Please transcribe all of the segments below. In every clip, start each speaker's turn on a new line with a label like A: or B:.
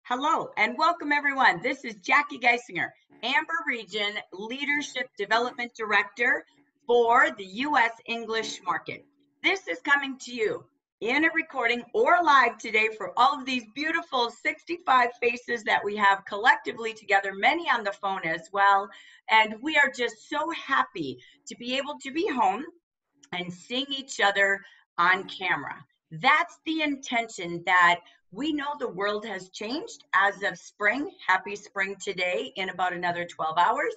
A: Hello and welcome everyone. This is Jackie Geisinger, Amber Region Leadership Development Director for the U.S. English market. This is coming to you in a recording or live today for all of these beautiful 65 faces that we have collectively together, many on the phone as well. And we are just so happy to be able to be home and seeing each other on camera. That's the intention, that we know the world has changed as of spring. Happy spring today in about another 12 hours.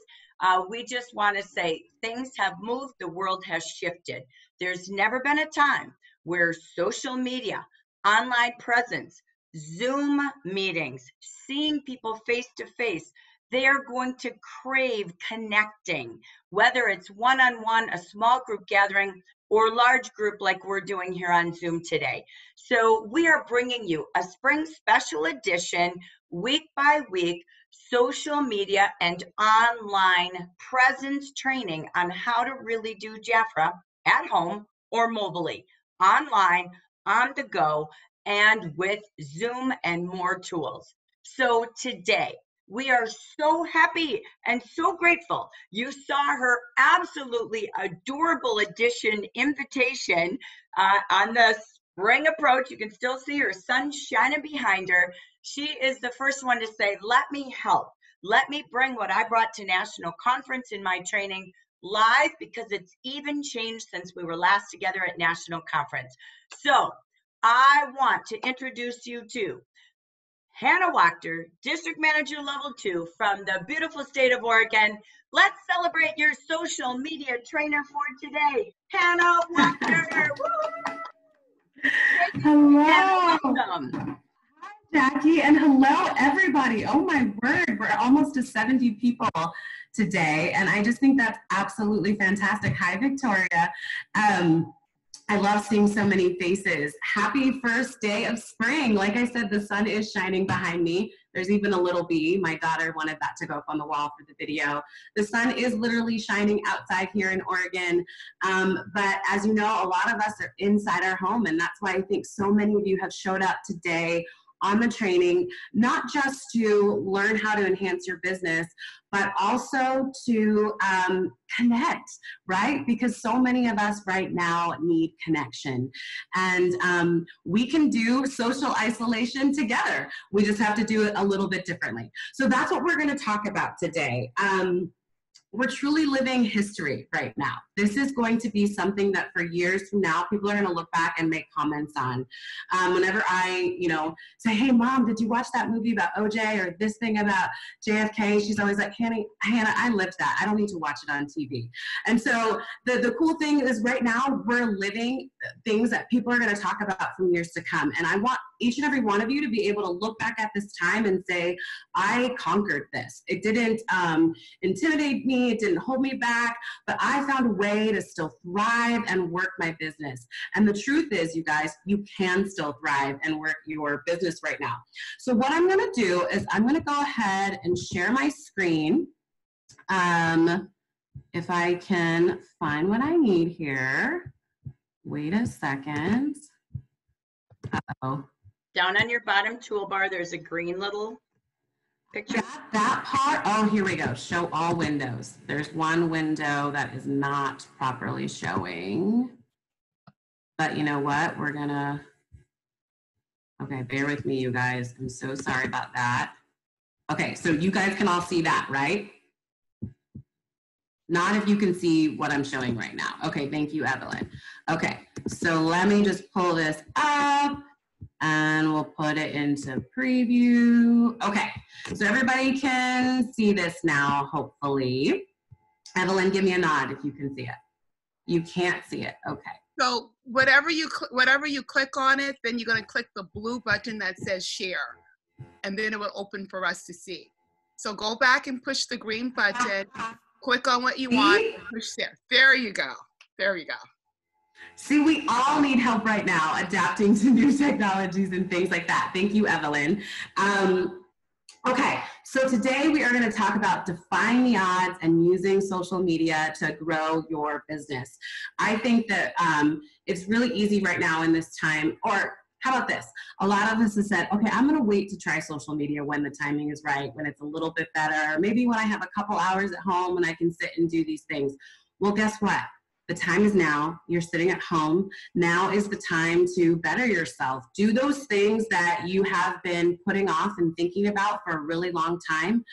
A: We just want to say things have moved, the world has shifted. There's never been a time where social media, online presence, Zoom meetings, seeing people face to face, they are going to crave connecting, whether it's one-on-one, a small group gathering, or large group like we're doing here on Zoom today. So we are bringing you a spring special edition, week by week, social media and online presence training on how to really do Jafra at home or mobilely, online, on the go, and with Zoom and more tools. So today, we are so happy and so grateful. You saw her absolutely adorable edition invitation on the spring approach. You can still see her sun shining behind her. She is the first one to say, let me help. Let me bring what I brought to National Conference in my training live, because it's even changed since we were last together at National Conference. So I want to introduce you to Hannah Wachter, District Manager Level 2 from the beautiful state of Oregon. Let's celebrate your social media trainer for today, Hannah Wachter.
B: Hello. Hi, Jackie, and hello, everybody. Oh, my word. We're almost to 70 people today, and I just think that's absolutely fantastic. Hi, Victoria. I love seeing so many faces. Happy first day of spring. Like I said, the sun is shining behind me. There's even a little bee. My daughter wanted that to go up on the wall for the video. The sun is literally shining outside here in Oregon. But as you know, a lot of us are inside our home, and that's why I think so many of you have showed up today on the training, not just to learn how to enhance your business, but also to connect, right? Because so many of us right now need connection. And we can do social isolation together. We just have to do it a little bit differently. So that's what we're going to talk about today. We're truly living history right now. This is going to be something that for years from now, people are going to look back and make comments on. Whenever I, say, hey, Mom, did you watch that movie about OJ or this thing about JFK? She's always like, Hannah, I lived that. I don't need to watch it on TV. And so the cool thing is right now we're living things that people are going to talk about for years to come. And I want each and every one of you to be able to look back at this time and say, I conquered this. It didn't intimidate me. It didn't hold me back, but I found a way to still thrive and work my business. And the truth is, you guys, you can still thrive and work your business right now. So what I'm going to do is I'm going to go ahead and share my screen. If I can find what I need here. Wait a second. Uh-oh.
A: Down on your bottom toolbar, there's a green little picture.
B: That part, oh, here we go. Show all windows. There's one window that is not properly showing. But you know what? We're gonna, okay, bear with me, you guys. I'm so sorry about that. Okay, so you guys can all see that, right? Not if you can see what I'm showing right now. Okay, thank you, Evelyn. Okay, so let me just pull this up. And we'll put it into preview. Okay, so everybody can see this now, hopefully. Evelyn, give me a nod if you can see it. You can't see it, okay.
C: So whatever you click on it, then you're gonna click the blue button that says share, and then it will open for us to see. So go back and push the green button, click on what you want, and push share. There you go, there you go.
B: See, we all need help right now adapting to new technologies and things like that. Thank you, Evelyn. Okay, so today we are going to talk about defying the odds and using social media to grow your business. I think that it's really easy right now in this time, or how about this? A lot of us have said, okay, I'm going to wait to try social media when the timing is right, when it's a little bit better, maybe when I have a couple hours at home and I can sit and do these things. Well, guess what? The time is now. You're sitting at home. Now is the time to better yourself. Do those things that you have been putting off and thinking about for a really long time.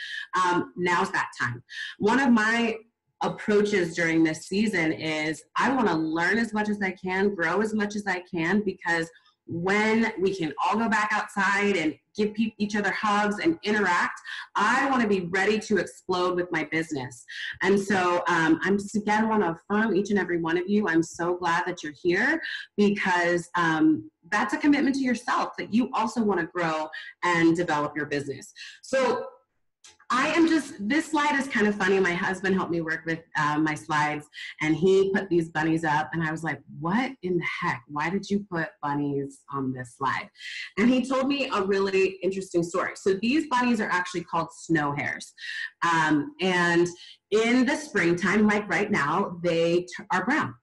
B: Now's that time. One of my approaches during this season is I want to learn as much as I can, grow as much as I can, because when we can all go back outside and give each other hugs and interact, I want to be ready to explode with my business. And so I'm just, again, want to affirm each and every one of you. I'm so glad that you're here, because that's a commitment to yourself that you also want to grow and develop your business. So this slide is kind of funny. My husband helped me work with my slides, and he put these bunnies up, and I was like, what in the heck? Why did you put bunnies on this slide? And he told me a really interesting story. So these bunnies are actually called snow hares. And in the springtime, like right now, they are brown.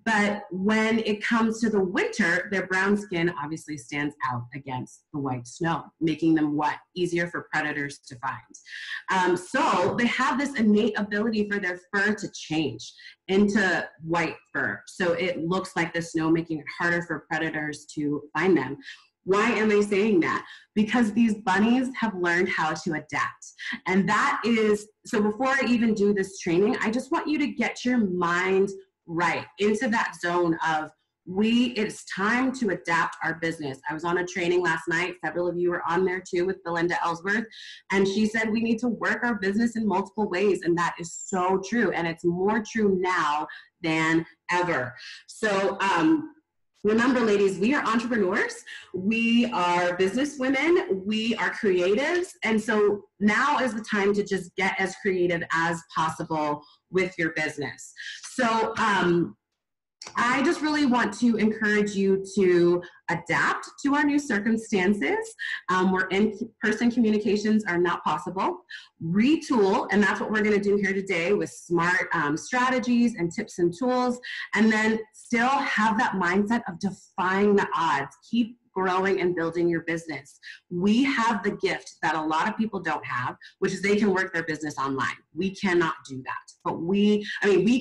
B: But when it comes to the winter, their brown skin obviously stands out against the white snow, making them what? Easier for predators to find. So they have this innate ability for their fur to change into white fur. So it looks like the snow, making it harder for predators to find them. Why am I saying that? Because these bunnies have learned how to adapt. And that is, so before I even do this training, I just want you to get your mind right into that zone of it's time to adapt our business. I was on a training last night. Several of you were on there too with Belinda Ellsworth. And she said we need to work our business in multiple ways. And that is so true. And it's more true now than ever. So, remember, ladies, we are entrepreneurs, we are business women, we are creatives, and so now is the time to just get as creative as possible with your business. So I just really want to encourage you to adapt to our new circumstances where in-person communications are not possible. Retool, and that's what we're going to do here today with smart strategies and tips and tools, and then still have that mindset of defying the odds. Keep growing and building your business. We have the gift that a lot of people don't have, which is they can work their business online. We cannot do that, but we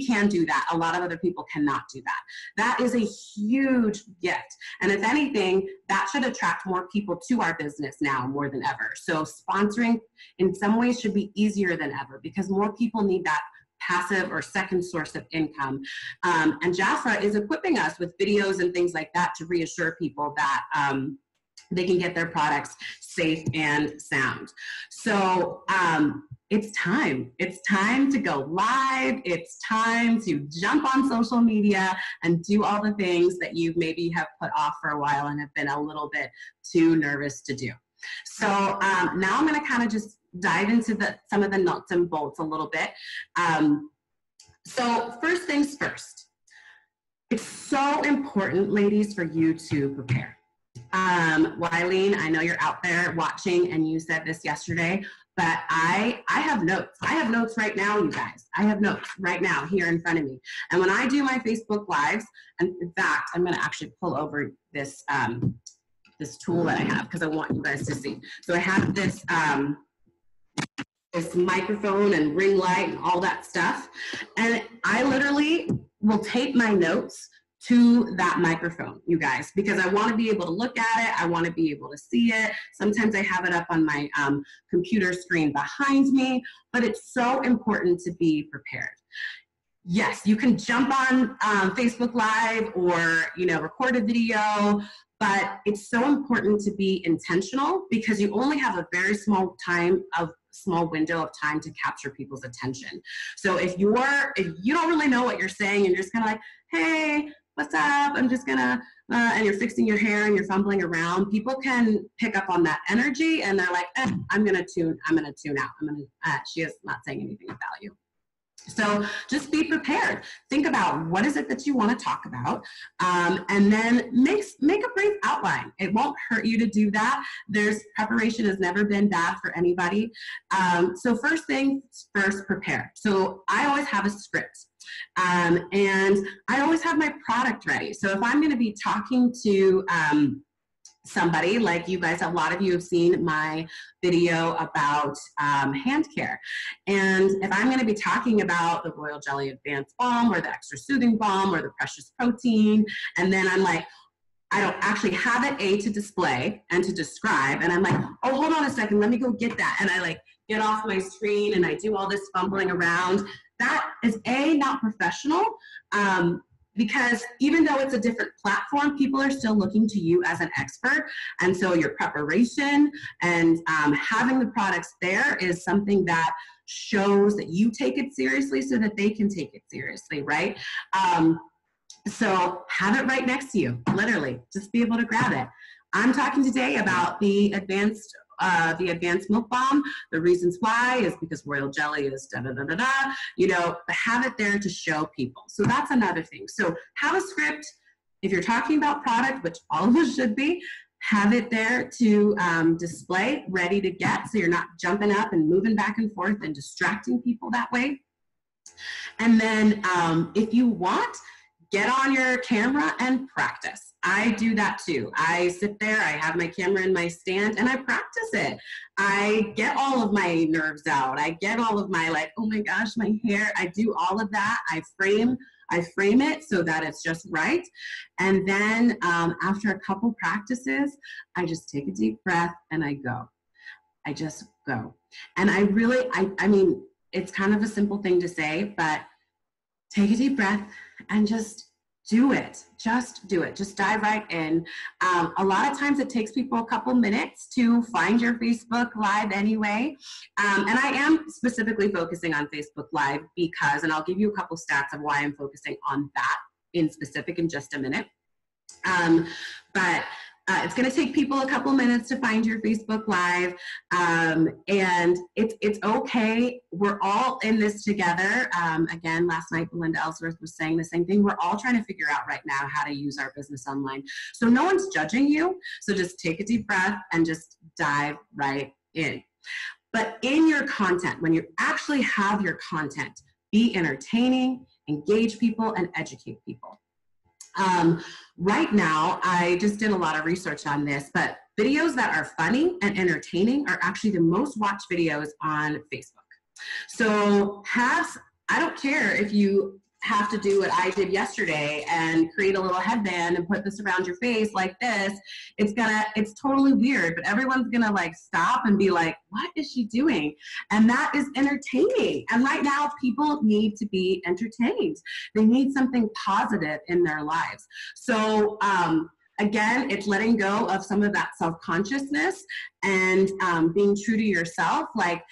B: can do that. A lot of other people cannot do that. That is a huge gift. And if anything, that should attract more people to our business now more than ever. So sponsoring in some ways should be easier than ever because more people need that passive or second source of income. And Jafra is equipping us with videos and things like that to reassure people that they can get their products safe and sound. So it's time. It's time to go live. It's time to jump on social media and do all the things that you maybe have put off for a while and have been a little bit too nervous to do. So now I'm going to kind of just dive into some of the nuts and bolts a little bit. So first things first, it's so important, ladies, for you to prepare. Wileen, I know you're out there watching and you said this yesterday, but I have notes. I have notes right now, you guys. I have notes right now here in front of me. And when I do my Facebook Lives, and in fact, I'm going to actually pull over this this tool that I have because I want you guys to see. So I have this this microphone and ring light and all that stuff. And I literally will tape my notes to that microphone, you guys, because I want to be able to look at it. I want to be able to see it. Sometimes I have it up on my computer screen behind me, but it's so important to be prepared. Yes, you can jump on Facebook Live or, record a video, but it's so important to be intentional because you only have a very small window of time to capture people's attention. So if you don't really know what you're saying and you're just kind of like, hey, what's up? I'm just gonna, and you're fixing your hair and you're fumbling around, people can pick up on that energy and they're like, I'm gonna tune out. She is not saying anything of value. So just be prepared. Think about what is it that you want to talk about, and then make a brief outline. It won't hurt you to do that. Preparation has never been bad for anybody. So first things first, prepare. So I always have a script, and I always have my product ready. So if I'm going to be talking to somebody like you guys, a lot of you have seen my video about hand care. And if I'm going to be talking about the Royal Jelly Advanced Balm or the Extra Soothing Balm or the Precious Protein, and then I'm like, I don't actually have it, to display and to describe, and I'm like, oh, hold on a second, let me go get that. And I like get off my screen and I do all this fumbling around. That is not professional. Because even though it's a different platform, people are still looking to you as an expert. And so your preparation and having the products there is something that shows that you take it seriously so that they can take it seriously, right? So have it right next to you, literally, just be able to grab it. I'm talking today about the advanced milk balm. The reasons why is because royal jelly is da-da-da-da-da, you know, but have it there to show people. So that's another thing. So have a script. If you're talking about product, which all of us should be, have it there to display, ready to get, so you're not jumping up and moving back and forth and distracting people that way. And then if you want, get on your camera and practice. I do that too. I sit there, I have my camera in my stand, and I practice it. I get all of my nerves out. I get all of my like, oh my gosh, my hair. I do all of that. I frame it so that it's just right. And then after a couple practices, I just take a deep breath and I go. I just go. And I really, I mean, it's kind of a simple thing to say, but take a deep breath and just do it. Just do it. Just dive right in. A lot of times it takes people a couple minutes to find your Facebook Live anyway. And I am specifically focusing on Facebook Live because, and I'll give you a couple stats of why I'm focusing on that in specific in just a minute. But it's going to take people a couple minutes to find your Facebook Live, and it's okay. We're all in this together. Again, last night Belinda Ellsworth was saying the same thing. We're all trying to figure out right now how to use our business online. So no one's judging you. So just take a deep breath and just dive right in. But in your content, when you actually have your content, be entertaining, engage people, and educate people. Right now, I just did a lot of research on this, but videos that are funny and entertaining are actually the most watched videos on Facebook. So I don't care if you have to do what I did yesterday and create a little headband and put this around your face like this. It's totally weird, but everyone's gonna like stop and be like, what is she doing? And that is entertaining. And right now people need to be entertained. They need something positive in their lives. So again, it's letting go of some of that self-consciousness and being true to yourself. Like,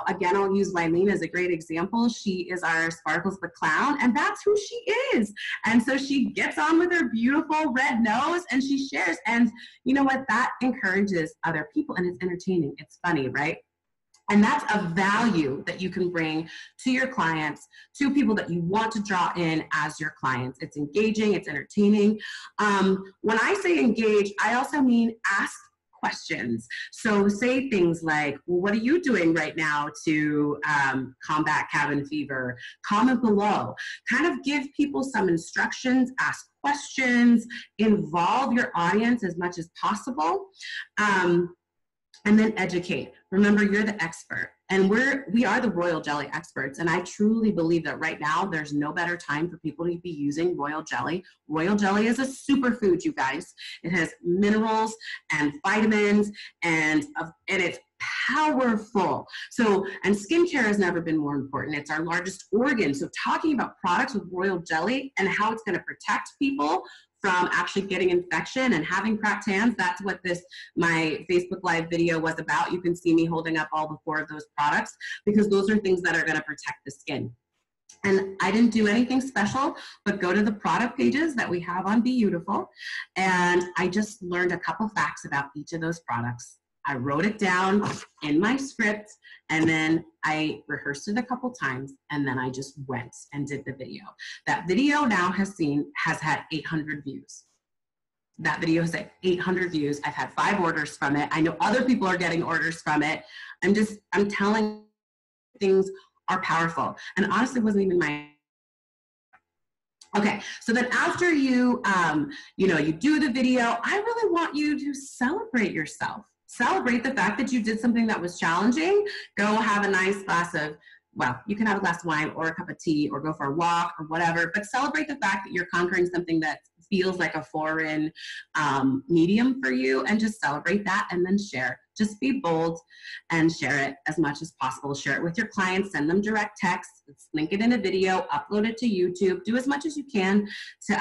B: again, I'll use Wileen as a great example. She is our Sparkles the Clown, and that's who she is. And so she gets on with her beautiful red nose and she shares. And you know what? That encourages other people, and it's entertaining. It's funny, right? And that's a value that you can bring to your clients, to people that you want to draw in as your clients. It's engaging, it's entertaining. When I say engage, I also mean ask questions. So say things like, well, what are you doing right now to combat cabin fever? Comment below. Kind of give people some instructions, ask questions, involve your audience as much as possible. And then educate. Remember, you're the expert, and we are the royal jelly experts. And I truly believe that right now there's no better time for people to be using royal jelly. Royal jelly is a superfood, you guys. It has minerals and vitamins, and it's powerful. So, and skincare has never been more important. It's our largest organ. So talking about products with royal jelly and how it's going to protect people from actually getting infection and having cracked hands. That's what my Facebook Live video was about. You can see me holding up all 4 of those products because those are things that are gonna protect the skin. And I didn't do anything special, but go to the product pages that we have on Be Beautiful. And I just learned a couple facts about each of those products. I wrote it down in my script, and then I rehearsed it a couple times, and then I just went and did the video. That video now has had 800 views. That video has had 800 views. I've had 5 orders from it. I know other people are getting orders from it. I'm telling things are powerful. And honestly, it wasn't even Okay, so then after you, you do the video, I really want you to celebrate yourself. Celebrate the fact that you did something that was challenging. Go have a nice glass of, well, you can have a glass of wine or a cup of tea or go for a walk or whatever, but celebrate the fact that you're conquering something that feels like a foreign medium for you, and just celebrate that and then share. Just be bold and share it as much as possible. Share it with your clients, send them direct text, link it in a video, upload it to YouTube, do as much as you can to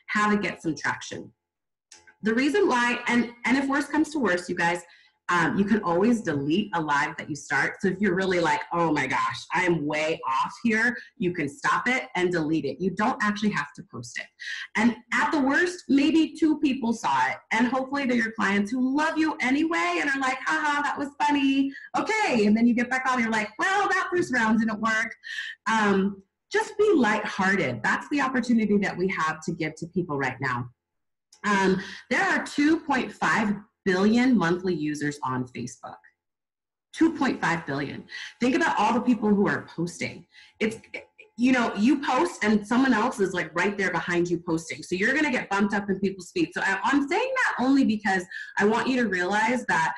B: have it get some traction. The reason why, and if worse comes to worse, you guys, you can always delete a live that you start. So if you're really like, oh my gosh, I am way off here, you can stop it and delete it. You don't actually have to post it. And at the worst, maybe 2 people saw it. And hopefully they're your clients who love you anyway and are like, haha, that was funny. Okay. And then you get back on, you're like, well, that first round didn't work. Just be lighthearted. That's the opportunity that we have to give to people right now. There are 2.5 billion monthly users on Facebook. 2.5 billion. Think about all the people who are posting. It's, you post and someone else is like right there behind you posting. So you're going to get bumped up in people's feed. So I'm saying that only because I want you to realize that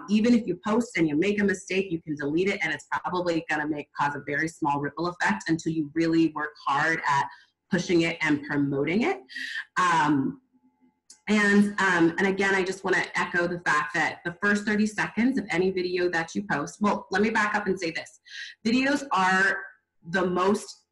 B: even if you post and you make a mistake, you can delete it, and it's probably going to cause a very small ripple effect until you really work hard at pushing it and promoting it. And again, I just want to echo the fact that the first 30 seconds of any video that you post, well, let me back up and say this. Videos are the most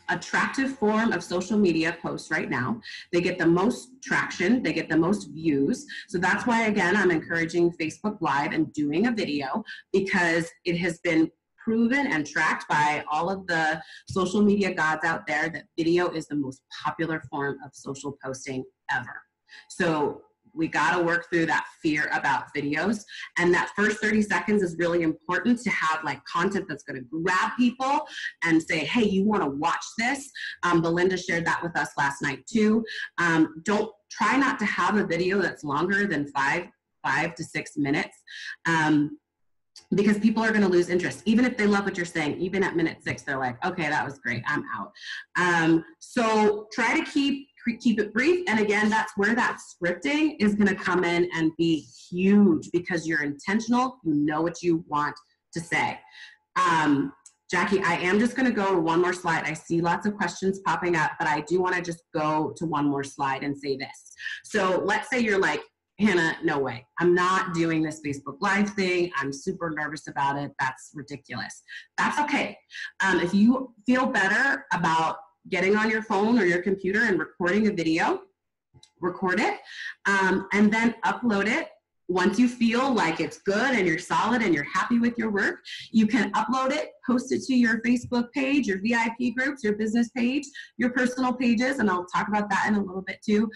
B: attractive form of social media posts right now. They get the most traction, they get the most views. So that's why, again, I'm encouraging Facebook Live and doing a video, because it has been proven and tracked by all of the social media gods out there that video is the most popular form of social posting ever. So we got to work through that fear about videos. And that first 30 seconds is really important to have like content that's going to grab people and say, hey, you want to watch this? Belinda shared that with us last night too. Try not to have a video that's longer than 5 to 6 minutes. Because people are going to lose interest. Even if they love what you're saying, even at minute 6, they're like, okay, that was great, I'm out. So try to keep it brief. And again, that's where that scripting is going to come in and be huge, because you're intentional, you know what you want to say. Jackie, I am just going to go to one more slide. I see lots of questions popping up, but I do want to just go to one more slide and say this. So let's say you're like, Hannah, no way. I'm not doing this Facebook Live thing. I'm super nervous about it. That's ridiculous. That's okay. If you feel better about getting on your phone or your computer and recording a video, record it, and then upload it. Once you feel like it's good and you're solid and you're happy with your work, you can upload it, post it to your Facebook page, your VIP groups, your business page, your personal pages, and I'll talk about that in a little bit too.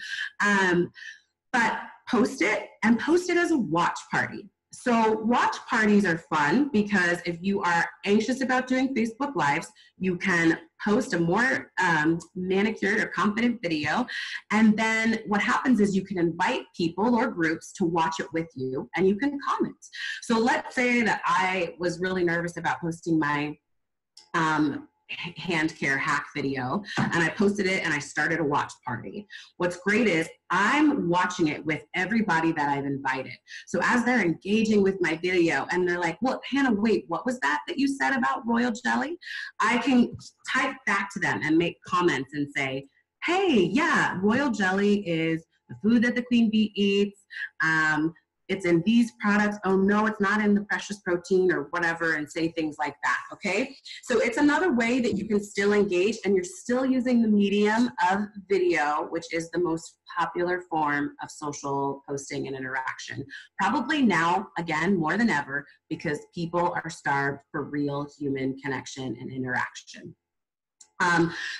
B: But post it, and post it as a watch party. So watch parties are fun because if you are anxious about doing Facebook Lives, you can post a more manicured or confident video. And then what happens is you can invite people or groups to watch it with you, and you can comment. So let's say that I was really nervous about posting my hand care hack video, and I posted it and I started a watch party. What's great is I'm watching it with everybody that I've invited. So as they're engaging with my video and they're like, well, Hannah, wait, what was that you said about royal jelly? I can type back to them and make comments and say, hey, yeah, royal jelly is the food that the queen bee eats. It's in these products. Oh no, it's not in the precious protein or whatever, and say things like that, okay? So it's another way that you can still engage, and you're still using the medium of video, which is the most popular form of social posting and interaction. Probably now, again, more than ever, because people are starved for real human connection and interaction.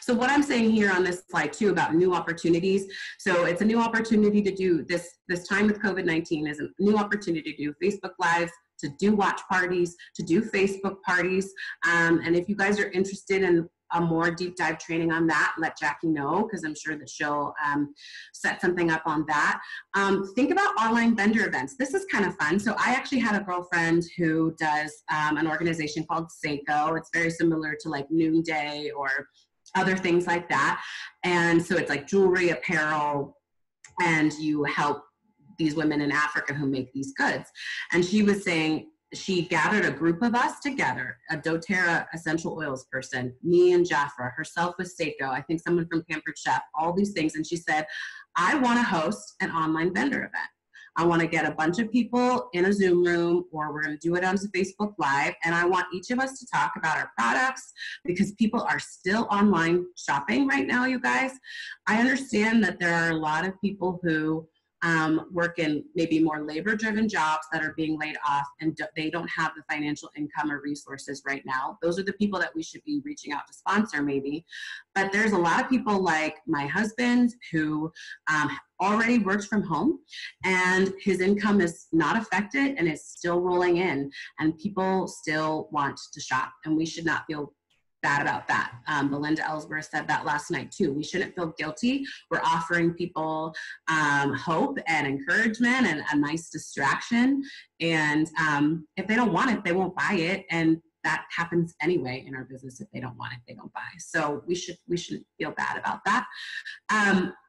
B: So what I'm saying here on this slide too about new opportunities. So it's a new opportunity to do this time with COVID-19 is a new opportunity to do Facebook Lives, to do watch parties, to do Facebook parties. And if you guys are interested in a more deep dive training on that, let Jackie know, because I'm sure that she'll set something up on that. Think about online vendor events. This is kind of fun. So I actually had a girlfriend who does an organization called Seiko. It's very similar to like Noonday or other things like that. And so it's like jewelry, apparel, and you help these women in Africa who make these goods. And she was saying, she gathered a group of us together, a doTERRA essential oils person, me and Jafra, herself with Seiko, I think someone from Pampered Chef, all these things. And she said, I want to host an online vendor event. I want to get a bunch of people in a Zoom room, or we're going to do it on Facebook Live. And I want each of us to talk about our products, because people are still online shopping right now, you guys. I understand that there are a lot of people who work in maybe more labor-driven jobs that are being laid off, and they don't have the financial income or resources right now. Those are the people that we should be reaching out to sponsor maybe. But there's a lot of people like my husband who already works from home, and his income is not affected and is still rolling in, and people still want to shop, and we should not feel bad about that. Belinda Ellsworth said that last night too. We shouldn't feel guilty. We're offering people hope and encouragement and a nice distraction. And if they don't want it, they won't buy it. And that happens anyway in our business. If they don't want it, they don't buy. So we shouldn't feel bad about that.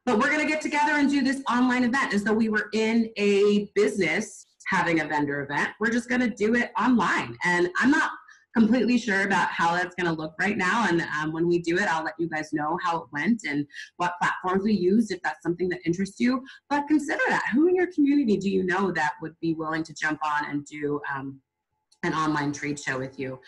B: But we're going to get together and do this online event as though we were in a business having a vendor event. We're just going to do it online. And I'm not completely sure about how that's going to look right now. And when we do it, I'll let you guys know how it went and what platforms we used, if that's something that interests you. But consider that. Who in your community do you know that would be willing to jump on and do an online trade show with you?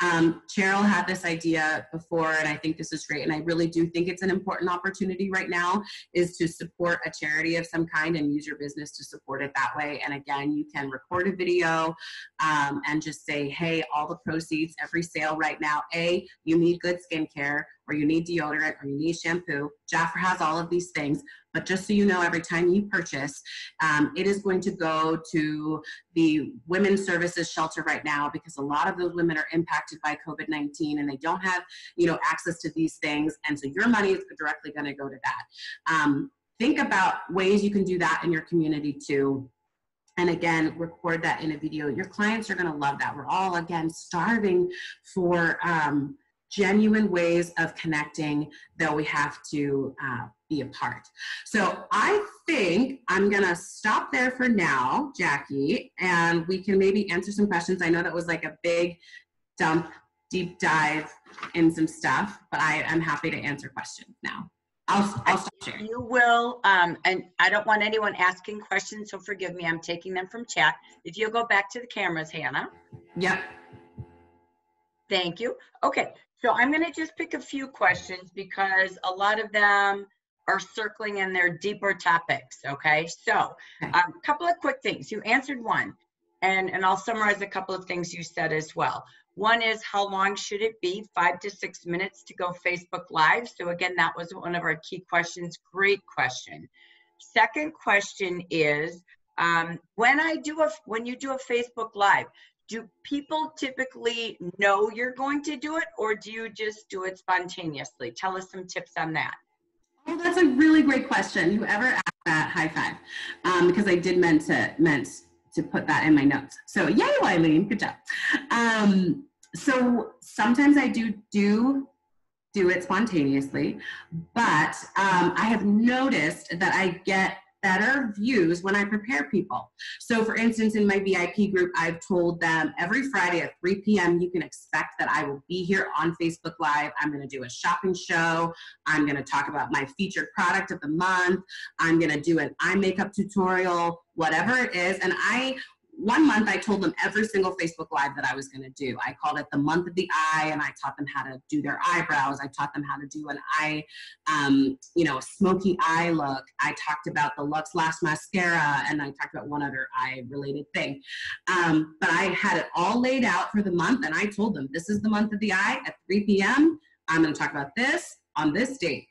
B: Cheryl had this idea before, and I think this is great. And I really do think it's an important opportunity right now, is to support a charity of some kind and use your business to support it that way. And again, you can record a video and just say, hey, all the proceeds, every sale right now, you need good skincare, or you need deodorant, or you need shampoo. Jaffer has all of these things. But just so you know, every time you purchase, it is going to go to the Women's Services Shelter right now, because a lot of those women are impacted by COVID-19 and they don't have, access to these things. And so your money is directly going to go to that. Think about ways you can do that in your community too. And again, record that in a video. Your clients are going to love that. We're all, again, starving for genuine ways of connecting, though we have to be apart. So I think I'm gonna stop there for now, Jackie, and we can maybe answer some questions. I know that was like a big deep dive in some stuff, but I am happy to answer questions now. I'll stop sharing.
A: You will, and I don't want anyone asking questions, so forgive me, I'm taking them from chat. If you'll go back to the cameras, Hannah.
B: Yep.
A: Thank you. Okay, so I'm going to just pick a few questions because a lot of them are circling in their deeper topics, okay? So a couple of quick things. You answered one, and I'll summarize a couple of things you said as well. One is, how long should it be? 5 to 6 minutes to go Facebook Live. So again, that was one of our key questions. Great question. Second question is, when you do a Facebook Live, do people typically know you're going to do it, or do you just do it spontaneously? Tell us some tips on that.
B: Oh, that's a really great question. Whoever asked that, high five, because I did meant to put that in my notes. So yay, Eileen, good job. So sometimes I do it spontaneously, but I have noticed that I get better views when I prepare people. So for instance, in my VIP group, I've told them every Friday at 3 p.m. you can expect that I will be here on Facebook Live. I'm going to do a shopping show. I'm going to talk about my featured product of the month. I'm going to do an eye makeup tutorial, whatever it is. And one month I told them every single Facebook Live that I was going to do. I called it the month of the eye, and I taught them how to do their eyebrows. I taught them how to do an eye, a smoky eye look. I talked about the Luxe Lash Mascara, and I talked about one other eye related thing. But I had it all laid out for the month, and I told them, this is the month of the eye at 3 p.m. I'm going to talk about this on this date.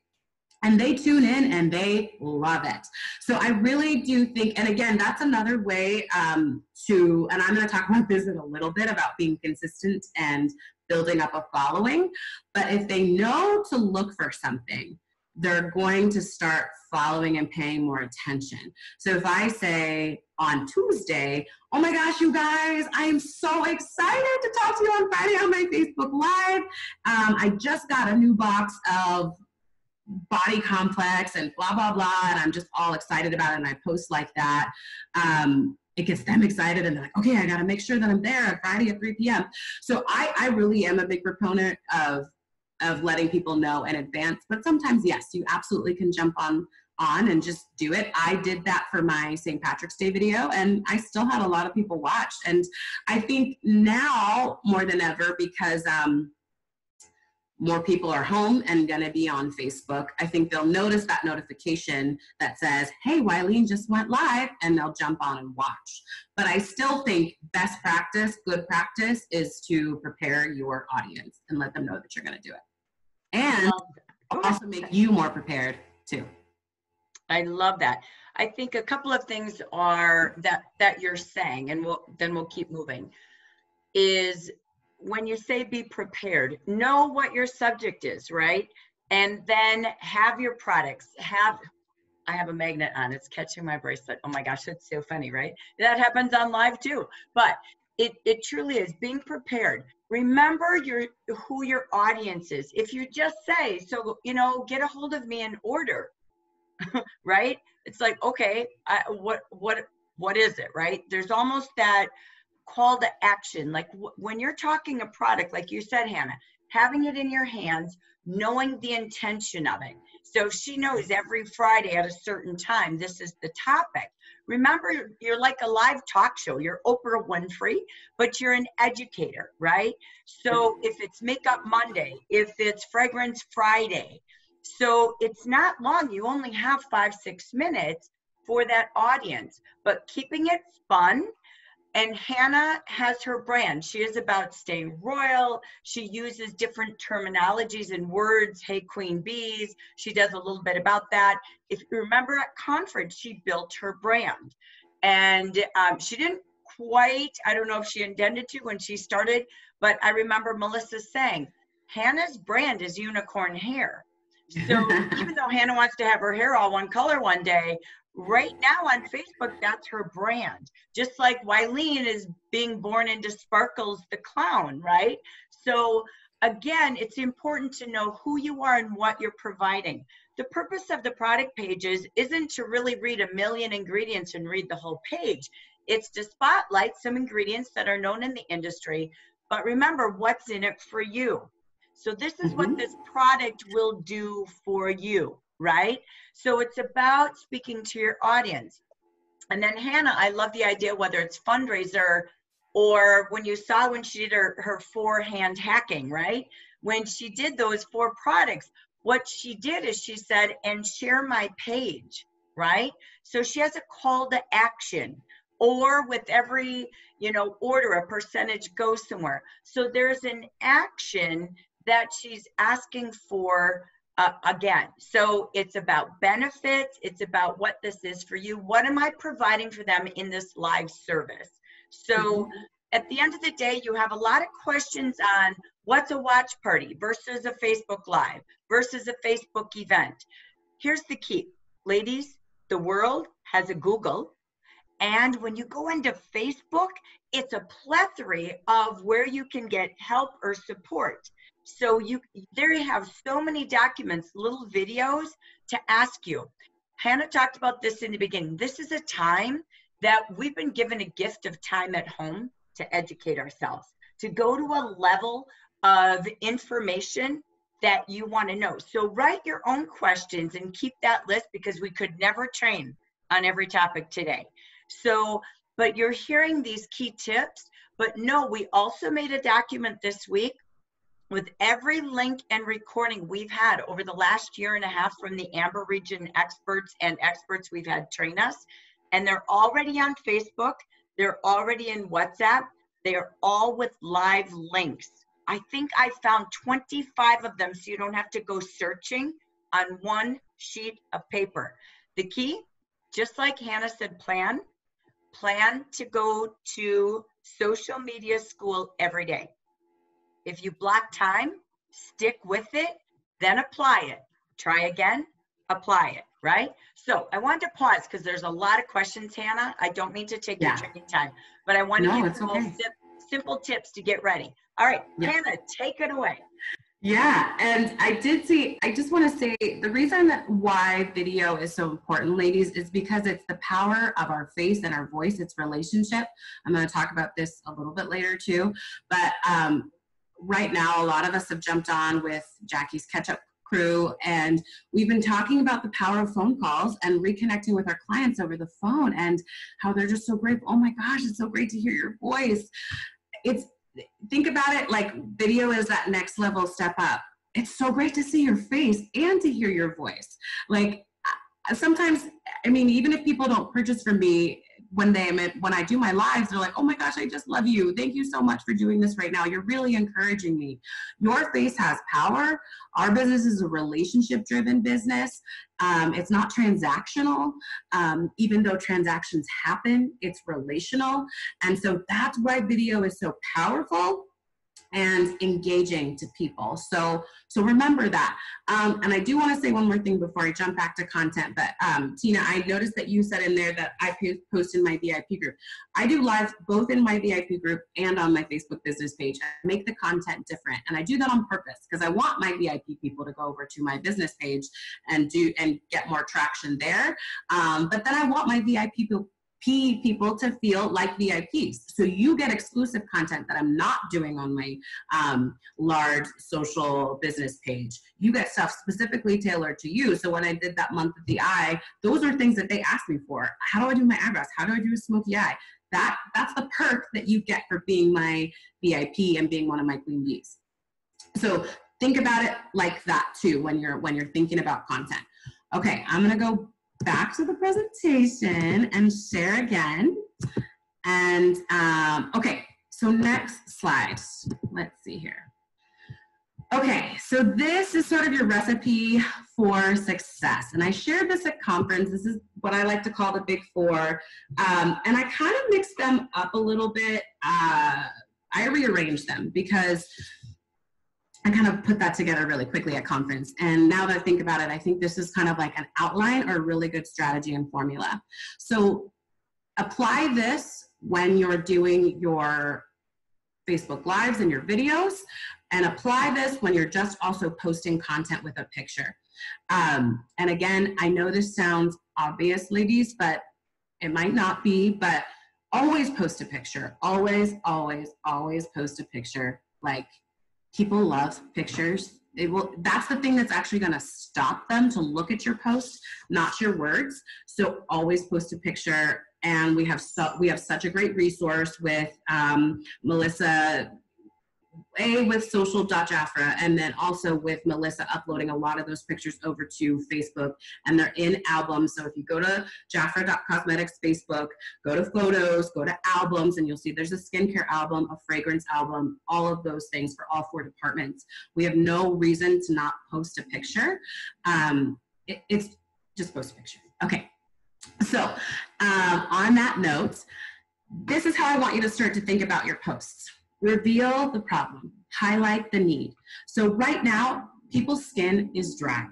B: And they tune in and they love it. So I really do think, and again, that's another way and I'm going to talk about this in a little bit, about being consistent and building up a following. But if they know to look for something, they're going to start following and paying more attention. So if I say on Tuesday, oh my gosh, you guys, I am so excited to talk to you on Friday on my Facebook Live. I just got a new box of body complex and blah, blah, blah. And I'm just all excited about it. And I post like that. It gets them excited and they're like, okay, I got to make sure that I'm there on Friday at 3 p.m. So I really am a big proponent of letting people know in advance. But sometimes, yes, you absolutely can jump on and just do it. I did that for my St. Patrick's Day video, and I still had a lot of people watch. And I think now more than ever, because more people are home and going to be on Facebook, I think they'll notice that notification that says, hey, Wileen just went live, and they'll jump on and watch. But I still think best practice, good practice, is to prepare your audience and let them know that you're going to do it. And also make you more prepared too.
A: I love that. I think a couple of things are that you're saying, and we'll keep moving, is when you say be prepared, know what your subject is, right? And then have your products. I have a magnet on, it's catching my bracelet. Oh my gosh, it's so funny, right? That happens on live too. But it truly is being prepared. Remember who your audience is. If you just say, so, get a hold of me and order, right? It's like, okay, what is it, right? There's almost that call to action. Like when you're talking a product, like you said, Hannah, having it in your hands, knowing the intention of it. So she knows every Friday at a certain time, this is the topic. Remember, you're like a live talk show. You're Oprah Winfrey, but you're an educator, right? So if it's Makeup Monday, if it's Fragrance Friday, so it's not long. You only have 5-6 minutes for that audience, but keeping it fun. And Hannah has her brand. She is about staying royal. She uses different terminologies and words. Hey, Queen Bees. She does a little bit about that. If you remember at conference, she built her brand. And she didn't quite, I don't know if she intended to when she started, but I remember Melissa saying, Hannah's brand is unicorn hair. So even though Hannah wants to have her hair all one color one day, right now on Facebook, that's her brand. Just like Wileen is being born into Sparkles the Clown, right? So again, it's important to know who you are and what you're providing. The purpose of the product pages isn't to really read a million ingredients and read the whole page. It's to spotlight some ingredients that are known in the industry, but remember what's in it for you. So this is what this product will do for you, right? So it's about speaking to your audience. And then Hannah, I love the idea, whether it's fundraiser or when you saw when she did her 4-hand hacking, right? When she did those 4 products, what she did is she said, and share my page, right? So she has a call to action, or with every, order, a percentage goes somewhere. So there's an action that she's asking for again. So it's about benefits. It's about what this is for you. What am I providing for them in this live service? So at the end of the day, you have a lot of questions on what's a watch party versus a Facebook Live versus a Facebook event. Here's the key. Ladies, the world has a Google. And when you go into Facebook, it's a plethora of where you can get help or support. So there you have so many documents, little videos to ask you. Hannah talked about this in the beginning. This is a time that we've been given a gift of time at home to educate ourselves, to go to a level of information that you want to know. So write your own questions and keep that list, because we could never train on every topic today. So, but you're hearing these key tips, but no, we also made a document this week with every link and recording we've had over the last 1.5 years from the Amber region experts and experts we've had train us. And they're already on Facebook. They're already in WhatsApp. They are all with live links. I think I found 25 of them, so you don't have to go searching on one sheet of paper. The key, just like Hannah said, plan to go to social media school every day. If you block time, stick with it, then apply it. try again, apply it, right? So I wanted to pause because there's a lot of questions, Hannah. I don't mean to take your training time, but I want to give you little simple tips to get ready. All right, Hannah, take it away.
B: Yeah, and I just want to say the reason why video is so important, ladies, is because it's the power of our face and our voice, it's relationship. I'm going to talk about this a little bit later too, but right now a lot of us have jumped on with Jackie's catch-up crew, and we've been talking about the power of phone calls and reconnecting with our clients over the phone and how they're just so grateful. Oh my gosh, it's so great to hear your voice. Think about it like video is that next level step up. It's so great to see your face and to hear your voice. Like sometimes, I mean, even if people don't purchase from me, when I do my lives, they're like, oh my gosh, I just love you. Thank you so much for doing this right now. You're really encouraging me. Your face has power. Our business is a relationship-driven business. It's not transactional. Even though transactions happen, it's relational. And so that's why video is so powerful and engaging to people. So remember that. And I do want to say one more thing before I jump back to content, but Tina, I noticed that you said in there that I post in my VIP group. I do live both in my VIP group and on my Facebook business page. I make the content different. And I do that on purpose because I want my VIP people to go over to my business page and get more traction there. But then I want my VIP people to feel like VIPs. So you get exclusive content that I'm not doing on my large social business page. You get stuff specifically tailored to you. So when I did that month of the eye, those are things that they asked me for. How do I do my eyebrows? How do I do a smoky eye? That's the perk that you get for being my VIP and being one of my queen bees. So think about it like that too when you're thinking about content. Okay, I'm gonna go back to the presentation and share again. And okay, so next slide. Let's see here. Okay, so this is sort of your recipe for success. And I shared this at conference. This is what I like to call the big four. And I kind of mixed them up a little bit. I rearranged them because I kind of put that together really quickly at conference. And now that I think about it, I think this is kind of like an outline or a really good strategy and formula. So apply this when you're doing your Facebook Lives and your videos, and apply this when you're just also posting content with a picture. And again, I know this sounds obvious, ladies, but it might not be, but always post a picture. Always, always, always post a picture. Like, people love pictures. That's the thing that's actually going to stop them to look at your post, not your words. So always post a picture. And we have such a great resource with Melissa, with social.jaffra, and then also with Melissa uploading a lot of those pictures over to Facebook, and they're in albums. So if you go to jaffra.cosmetics Facebook, go to photos, go to albums, and you'll see there's a skincare album, a fragrance album, all of those things for all 4 departments. We have no reason to not post a picture. It's just post a picture. Okay. So on that note, this is how I want you to start to think about your posts. Reveal the problem, highlight the need. So right now, people's skin is dry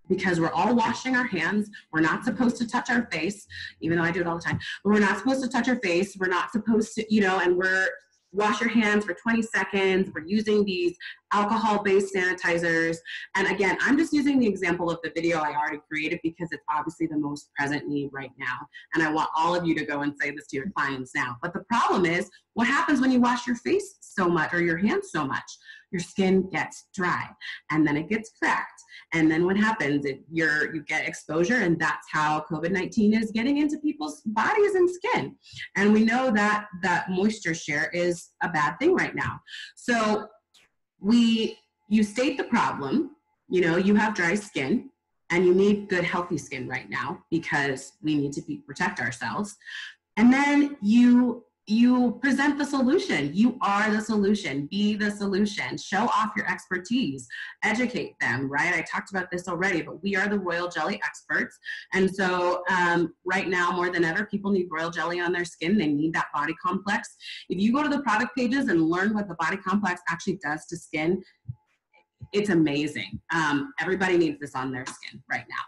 B: because we're all washing our hands. We're not supposed to touch our face, even though I do it all the time, but we're not supposed to touch our face. We're not supposed to, and we're wash your hands for 20 seconds. We're using these alcohol-based sanitizers. And again, I'm just using the example of the video I already created because it's obviously the most present need right now. And I want all of you to go and say this to your clients now. But the problem is, what happens when you wash your face so much or your hands so much? Your skin gets dry and then it gets cracked. And then what happens? You get exposure, and that's how COVID-19 is getting into people's bodies and skin. And we know that moisture share is a bad thing right now. So you state the problem, you have dry skin and you need good healthy skin right now because we need to protect ourselves. And then you present the solution. You are the solution. Be the solution. Show off your expertise. Educate them, right? I talked about this already, but we are the royal jelly experts. And so right now, more than ever, people need royal jelly on their skin. They need that body complex. If you go to the product pages and learn what the body complex actually does to skin, it's amazing. Everybody needs this on their skin right now.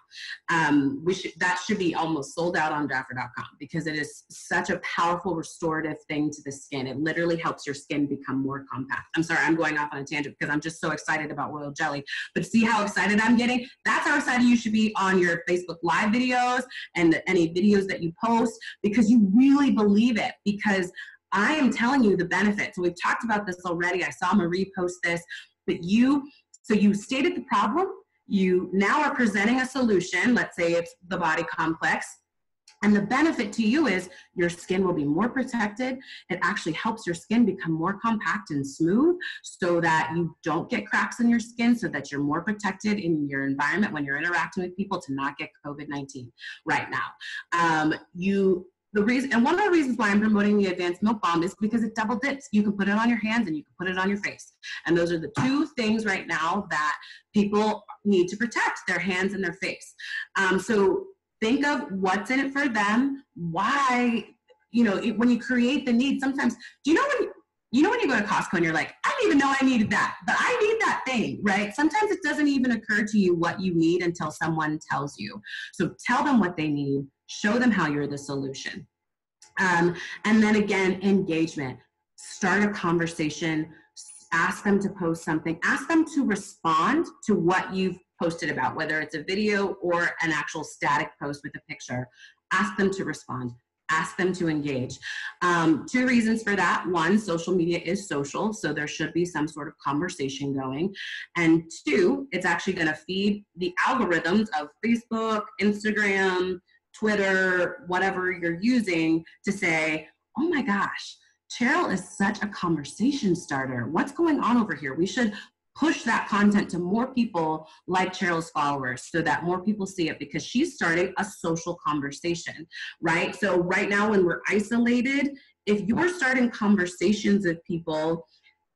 B: That should be almost sold out on Wachter.com because it is such a powerful restorative thing to the skin. It literally helps your skin become more compact. I'm sorry, I'm going off on a tangent because I'm just so excited about royal jelly. But see how excited I'm getting? That's how excited you should be on your Facebook Live videos and any videos that you post, because you really believe it, because I am telling you the benefits. So we've talked about this already. I saw Marie post this, but so you stated the problem, you now are presenting a solution. Let's say it's the body complex. And the benefit to you is your skin will be more protected. It actually helps your skin become more compact and smooth so that you don't get cracks in your skin, so that you're more protected in your environment when you're interacting with people to not get COVID-19 right now. And one of the reasons why I'm promoting the Advanced Milk Balm is because it double dips. You can put it on your hands and you can put it on your face. And those are the two things right now that people need to protect, their hands and their face. So think of what's in it for them. Why, when you create the need, sometimes, when you go to Costco and you're like, I didn't even know I needed that, but I need that thing, right? Sometimes it doesn't even occur to you what you need until someone tells you. So tell them what they need, show them how you're the solution. And then again, engagement. Start a conversation, ask them to post something, ask them to respond to what you've posted about, whether it's a video or an actual static post with a picture. Ask them to respond. Ask them to engage. Two reasons for that. One, social media is social, so there should be some sort of conversation going. And two, it's actually going to feed the algorithms of Facebook, Instagram, Twitter, whatever you're using to say, oh my gosh, Cheryl is such a conversation starter. What's going on over here? We should push that content to more people like Cheryl's followers so that more people see it, because she's starting a social conversation, right? So right now when we're isolated, if you're starting conversations with people,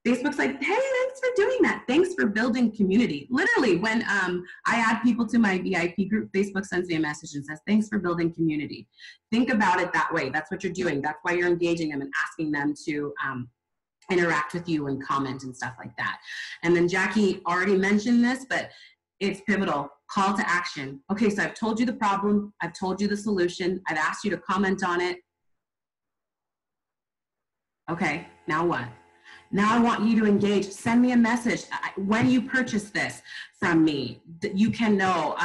B: Facebook's like, hey, thanks for doing that. Thanks for building community. Literally, when I add people to my VIP group, Facebook sends me a message and says, thanks for building community. Think about it that way. That's what you're doing. That's why you're engaging them and asking them to interact with you and comment and stuff like that. And then Jackie already mentioned this, but it's pivotal. Call to action. Okay, so I've told you the problem. I've told you the solution. I've asked you to comment on it. Okay, now what? Now I want you to engage. Send me a message. When you purchase this from me, you can know,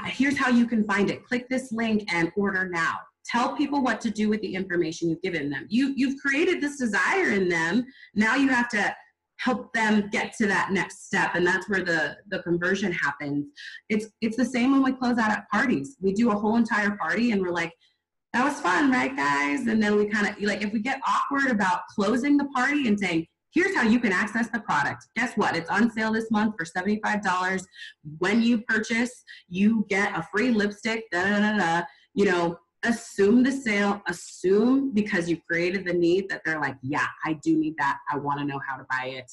B: here's how you can find it. Click this link and order now. Tell people what to do with the information you've given them. You've created this desire in them. Now you have to help them get to that next step, and that's where the conversion happens. It's the same when we close out at parties. We do a whole entire party and we're like, that was fun, right, guys? And then we kind of, like, if we get awkward about closing the party and saying, here's how you can access the product. Guess what? It's on sale this month for $75. When you purchase, you get a free lipstick, assume the sale, assume because you created the need that they're like, yeah, I do need that. I want to know how to buy it.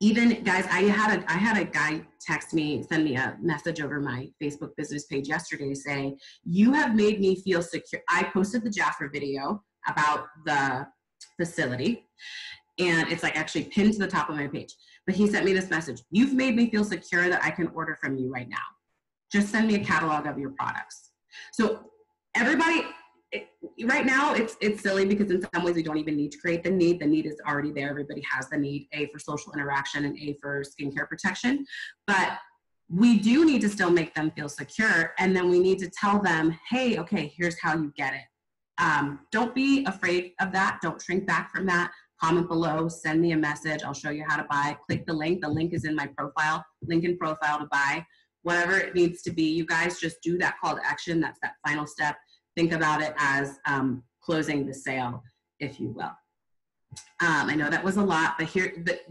B: Even guys, I had a guy send me a message over my Facebook business page yesterday saying, you have made me feel secure. I posted the Jaffa video about the facility, and it's like actually pinned to the top of my page. But he sent me this message. You've made me feel secure that I can order from you right now. Just send me a catalog of your products. So everybody, right now it's silly because in some ways we don't even need to create the need. The need is already there. Everybody has the need, A, for social interaction and A, for skincare protection. But we do need to still make them feel secure. And then we need to tell them, hey, okay, here's how you get it. Don't be afraid of that. Don't shrink back from that. Comment below, send me a message. I'll show you how to buy. Click the link. The link is in my profile, link in profile to buy. Whatever it needs to be, you guys just do that call to action. That's that final step. Think about it as closing the sale, if you will. I know that was a lot, but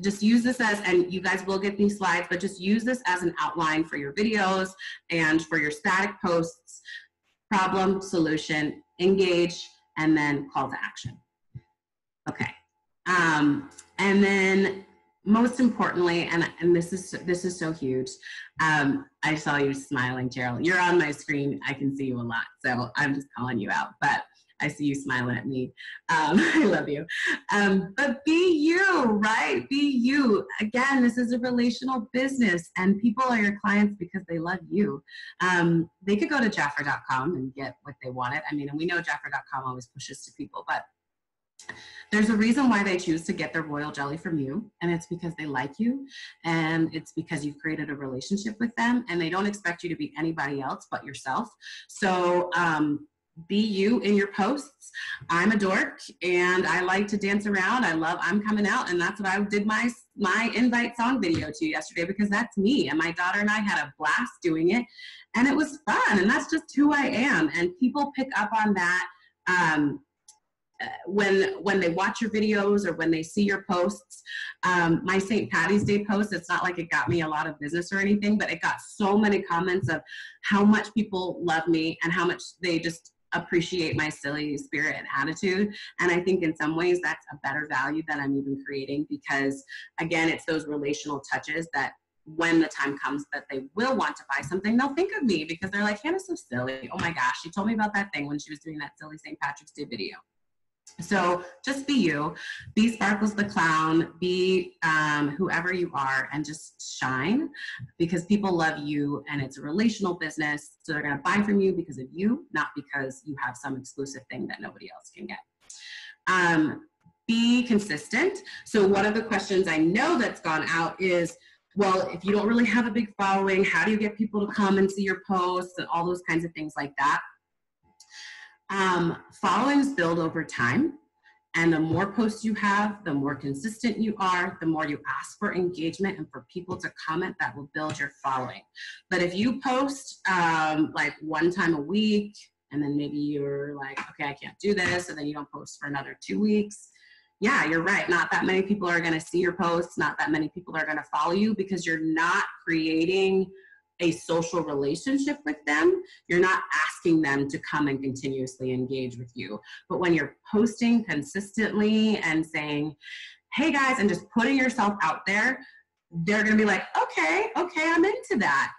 B: just use this as, and you guys will get these slides, but just use this as an outline for your videos and for your static posts. Problem, solution, engage, and then call to action. Okay. And then most importantly, and this is so huge. I saw you smiling, Cheryl. You're on my screen. I can see you a lot, so I'm just calling you out. But I see you smiling at me. I love you. But be you, right? Be you. Again, this is a relational business, and people are your clients because they love you. They could go to Jaffer.com and get what they wanted. I mean, and we know Jaffer.com always pushes to people, but there's a reason why they choose to get their royal jelly from you, and it's because they like you, and it's because you've created a relationship with them, and they don't expect you to be anybody else but yourself. So be you in your posts. I'm a dork, and I like to dance around. I'm coming out, and that's what I did my invite song video to yesterday, because that's me, and my daughter and I had a blast doing it, and it was fun, and that's just who I am, and people pick up on that. When they watch your videos or when they see your posts. My St. Patty's Day post, it's not like it got me a lot of business or anything, but it got so many comments of how much people love me and how much they just appreciate my silly spirit and attitude. And I think in some ways that's a better value than I'm even creating, because again, it's those relational touches that when the time comes that they will want to buy something, they'll think of me because they're like, Hannah's so silly. Oh my gosh, she told me about that thing when she was doing that silly St. Patrick's Day video. So just be you, be Sparkles the Clown, be whoever you are, and just shine, because people love you, and it's a relational business. So they're going to buy from you because of you, not because you have some exclusive thing that nobody else can get. Be consistent. So one of the questions I know that's gone out is, well, if you don't really have a big following, how do you get people to come and see your posts and all those kinds of things like that? Followings build over time, and the more posts you have, the more consistent you are, the more you ask for engagement and for people to comment, that will build your following. But if you post like one time a week, and then maybe you're like, okay, I can't do this, and then you don't post for another 2 weeks, yeah, you're right. Not that many people are going to see your posts. Not that many people are going to follow you, because you're not creating a social relationship with them. You're not asking them to come and continuously engage with you. But when you're posting consistently and saying, hey guys, and just putting yourself out there, they're going to be like, okay, I'm into that.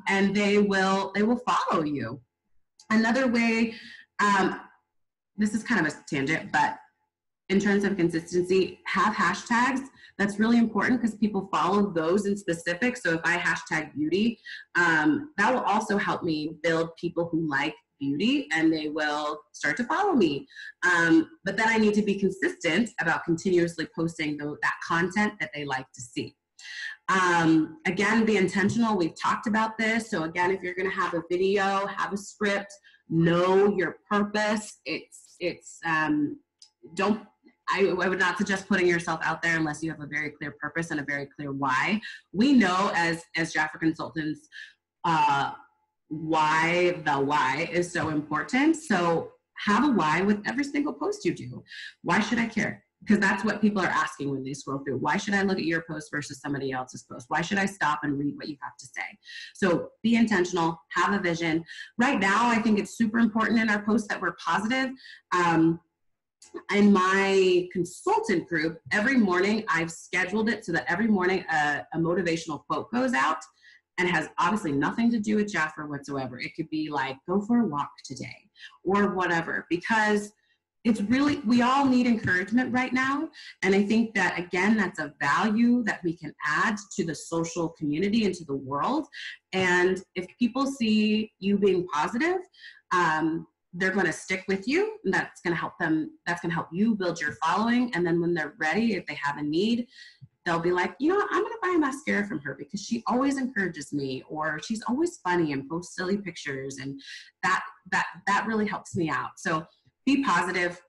B: And they will follow you. Another way, this is kind of a tangent, but in terms of consistency, have hashtags. That's really important because people follow those in specific. So if I hashtag beauty, that will also help me build people who like beauty, and they will start to follow me. But then I need to be consistent about continuously posting that content that they like to see. Again, be intentional. We've talked about this. So again, if you're going to have a video, have a script, know your purpose. I would not suggest putting yourself out there unless you have a very clear purpose and a very clear why. We know as Jaffer consultants, why the why is so important. So have a why with every single post you do. Why should I care? Because that's what people are asking when they scroll through. Why should I look at your post versus somebody else's post? Why should I stop and read what you have to say? So be intentional, have a vision. Right now, I think it's super important in our posts that we're positive. In my consultant group, every morning I've scheduled it so that every morning a motivational quote goes out, and has obviously nothing to do with Jaffer whatsoever. It could be like, go for a walk today or whatever, because it's really, we all need encouragement right now. And I think that, again, that's a value that we can add to the social community and to the world. And if people see you being positive, they're going to stick with you, and that's going to help them. That's going to help you build your following. And then when they're ready, if they have a need, they'll be like, you know, I'm going to buy a mascara from her because she always encourages me, or she's always funny and posts silly pictures. And that really helps me out. So be positive.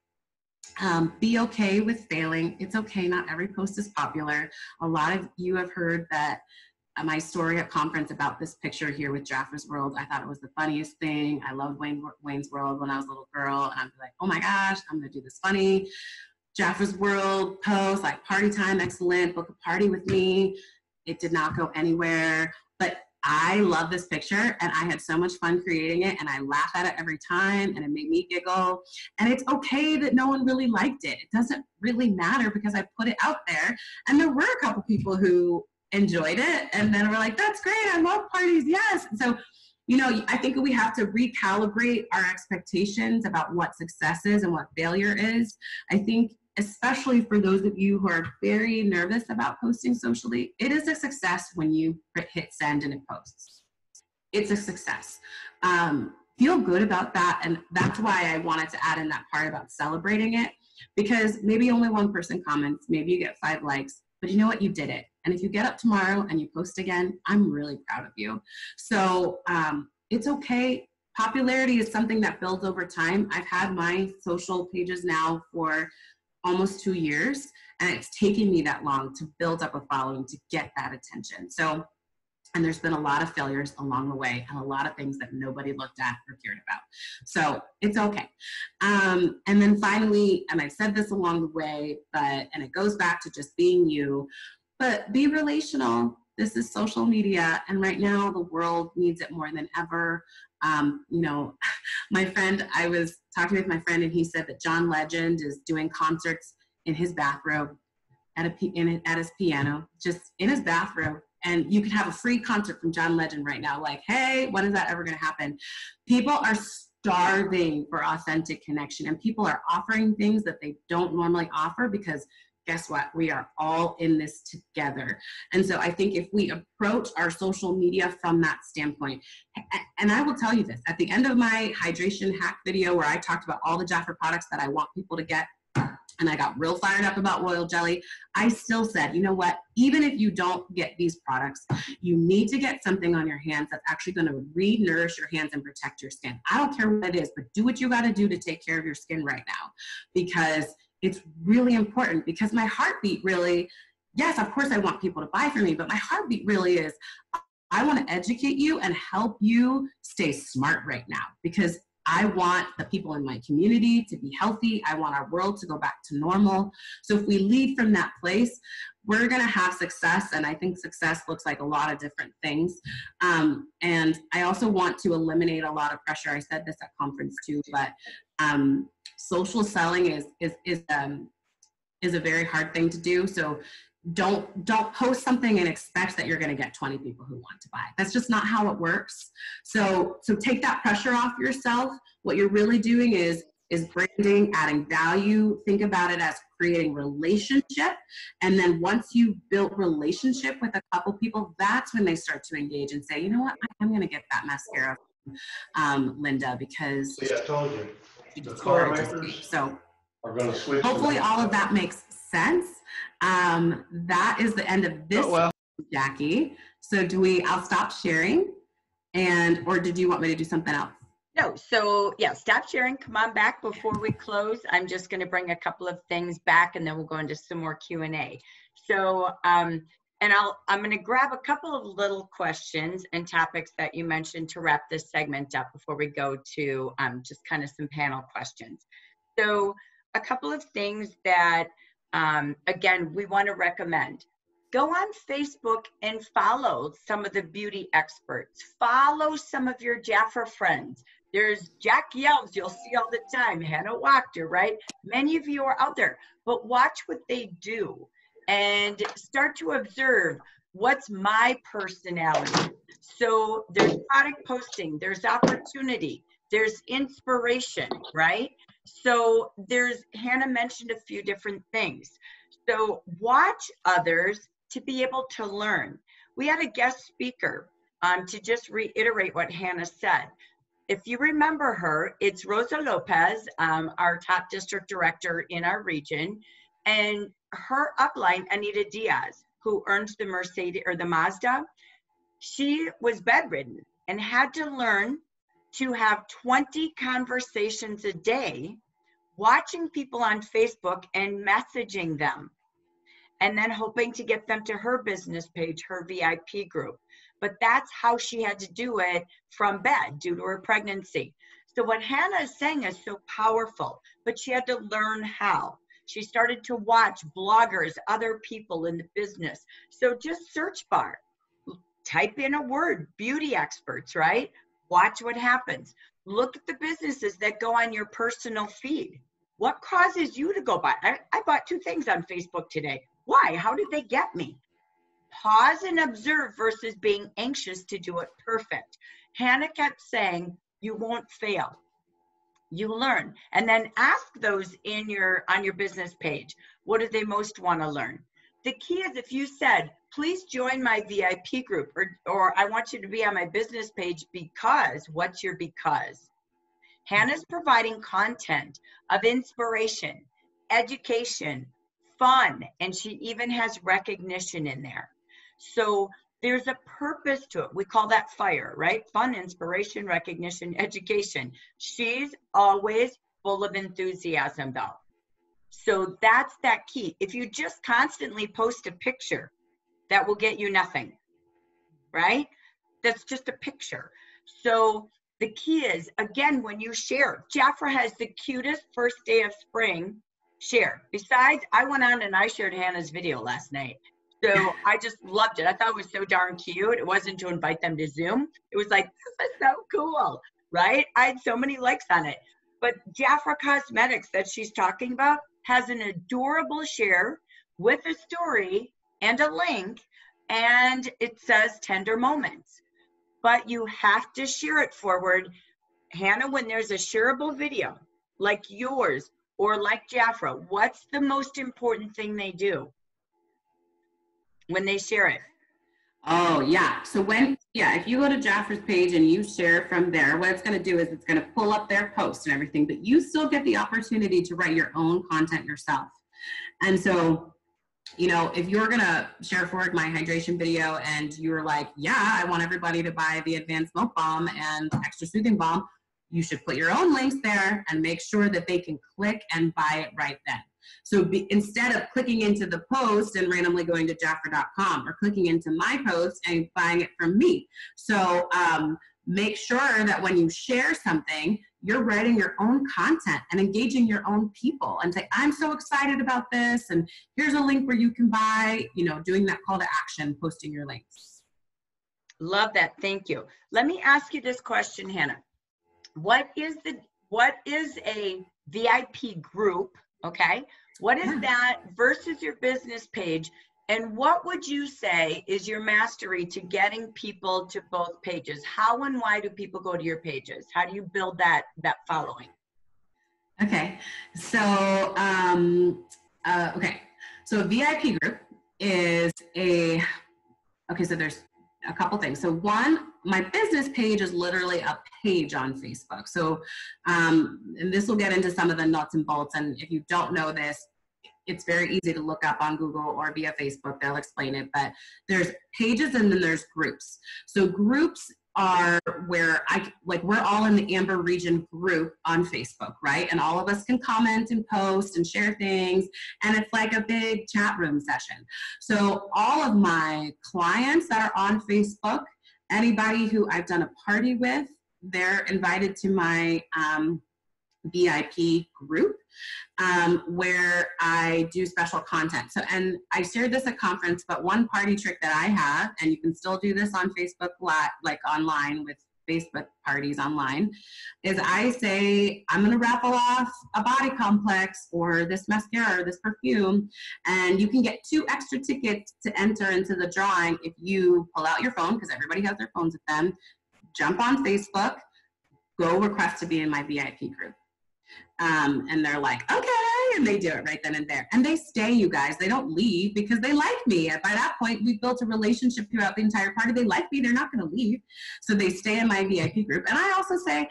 B: Be okay with failing. It's okay. Not every post is popular. A lot of you have heard that my story at conference about this picture here with Jaffer's World. I thought it was the funniest thing. I loved Wayne's World when I was a little girl, and I'm like, oh my gosh, I'm gonna do this funny Jaffer's World post, like party time, excellent, book a party with me. It did not go anywhere, but I love this picture, and I had so much fun creating it, and I laugh at it every time, and it made me giggle. And it's okay that no one really liked it. It doesn't really matter because I put it out there, and there were a couple people who enjoyed it, and then we're like, that's great, I love parties, yes. And so, you know, I think we have to recalibrate our expectations about what success is and what failure is. I think especially for those of you who are very nervous about posting socially, it is a success when you hit send and it posts. It's a success. Feel good about that. And that's why I wanted to add in that part about celebrating it, because maybe only one person comments, maybe you get 5 likes, but you know what? You did it. And if you get up tomorrow and you post again, I'm really proud of you. So it's okay. Popularity is something that builds over time. I've had my social pages now for almost 2 years, and it's taken me that long to build up a following to get that attention. So, and there's been a lot of failures along the way and a lot of things that nobody looked at or cared about. So it's okay. And then finally, and I've said this along the way, and it goes back to just being you, but be relational. This is social media, and right now the world needs it more than ever. You know, my friend, I was talking with my friend, and he said that John Legend is doing concerts in his bathrobe at his piano, just in his bathrobe. And you can have a free concert from John Legend right now. Like, hey, when is that ever going to happen? People are starving for authentic connection, and people are offering things that they don't normally offer because guess what? We are all in this together. And so I think if we approach our social media from that standpoint, and I will tell you this, at the end of my hydration hack video where I talked about all the Jaffer products that I want people to get, and I got real fired up about royal jelly, I still said, you know what, even if you don't get these products, you need to get something on your hands that's actually going to re-nourish your hands and protect your skin. I don't care what it is, but do what you got to do to take care of your skin right now, because it's really important. Because my heartbeat really, yes, of course I want people to buy from me, but my heartbeat really is, I want to educate you and help you stay smart right now, because I want the people in my community to be healthy. I want our world to go back to normal. So if we lead from that place, we're going to have success. And I think success looks like a lot of different things. And I also want to eliminate a lot of pressure. I said this at conference too, but social selling is a very hard thing to do. So don't post something and expect that you're going to get 20 people who want to buy. That's just not how it works. So take that pressure off yourself. What you're really doing is branding, adding value. Think about it as creating relationship. And then once you've built relationship with a couple people, that's when they start to engage and say, you know what, I'm going to get that mascara from Linda, because
D: See, I told you,
B: she
D: the
B: just
D: car
B: encourages me.
D: makers
B: So
D: are going to switch.
B: hopefully all of that makes sense. That is the end of this, Jackie. So I'll stop sharing, or did you want me to do something else?
A: No, so yeah, stop sharing. Come on back before we close. I'm just going to bring a couple of things back, and then we'll go into some more Q&A. So, and I'm going to grab a couple of little questions and topics that you mentioned to wrap this segment up before we go to just kind of some panel questions. So a couple of things that, again, we want to recommend. Go on Facebook and follow some of the beauty experts. Follow some of your Jaffer friends. There's Jack Yells, you'll see all the time, Hannah Wachter, right? Many of you are out there, but watch what they do and start to observe what's my personality. So there's product posting, there's opportunity, there's inspiration, right? So Hannah mentioned a few different things. So watch others to be able to learn. We had a guest speaker to just reiterate what Hannah said. If you remember her, it's Rosa Lopez, our top district director in our region, and her upline, Anita Diaz, who earned the Mercedes or the Mazda. She was bedridden and had to learn to have 20 conversations a day, watching people on Facebook and messaging them, and then hoping to get them to her business page, her VIP group. But that's how she had to do it from bed due to her pregnancy. So what Hannah is saying is so powerful, but she had to learn how. She started to watch bloggers, other people in the business. So just search bar, type in a word, beauty experts, right? Watch what happens. Look at the businesses that go on your personal feed. What causes you to go buy? I bought 2 things on Facebook today. Why? How did they get me? Pause and observe versus being anxious to do it perfect. Hannah kept saying, you won't fail. You learn. And then ask those on your business page, what do they most want to learn? The key is if you said, please join my VIP group, or I want you to be on my business page because, what's your because? Hannah's providing content of inspiration, education, fun, and she even has recognition in there. So there's a purpose to it. We call that FIRE, right? Fun, inspiration, recognition, education. She's always full of enthusiasm though. So that's that key. If you just constantly post a picture, that will get you nothing, right? That's just a picture. So the key is, again, when you share, Jafra has the cutest first day of spring share. Besides, I went on and I shared Hannah's video last night. So I just loved it. I thought it was so darn cute. It wasn't to invite them to Zoom. It was like, this is so cool, right? I had so many likes on it. But Jafra Cosmetics that she's talking about has an adorable share with a story and a link, and it says tender moments. But you have to share it forward. Hannah, when there's a shareable video like yours or like Jafra, what's the most important thing they do when they share it?
B: Oh, yeah. So if you go to Jafra's page and you share from there, what it's going to do is it's going to pull up their posts and everything, but you still get the opportunity to write your own content yourself. And so, you know, if you're going to share forward my hydration video and you're like, yeah, I want everybody to buy the Advanced Milk Balm and Extra Soothing Balm, you should put your own links there and make sure that they can click and buy it right then. So instead of clicking into the post and randomly going to Jafra.com or clicking into my post and buying it from me. So make sure that when you share something, you're writing your own content and engaging your own people and say, I'm so excited about this. And here's a link where you can buy, you know, doing that call to action, posting your links.
A: Love that. Thank you. Let me ask you this question, Hannah. What is a VIP group? Okay. What is that versus your business page? And what would you say is your mastery to getting people to both pages? How and why do people go to your pages? How do you build that following?
B: Okay. So, So a VIP group is so there's a couple things. So one, my business page is literally a page on Facebook. So, and this will get into some of the nuts and bolts. And if you don't know this, it's very easy to look up on Google or via Facebook. They'll explain it. But there's pages and then there's groups. So groups are where we're all in the Amber Region group on Facebook, right? And all of us can comment and post and share things. And it's like a big chat room session. So all of my clients that are on Facebook, anybody who I've done a party with, they're invited to my VIP group where I do special content. So, and I shared this at conference, but one party trick that I have, and you can still do this on Facebook, like online with Facebook parties online, is I say, I'm going to raffle off a body complex or this mascara or this perfume, and you can get 2 extra tickets to enter into the drawing if you pull out your phone, because everybody has their phones with them, jump on Facebook, go request to be in my VIP group. And they're like, okay, and they do it right then and there. And they stay, you guys. They don't leave because they like me. And by that point, we've built a relationship throughout the entire party. They like me. They're not going to leave. So they stay in my VIP group. And I also say,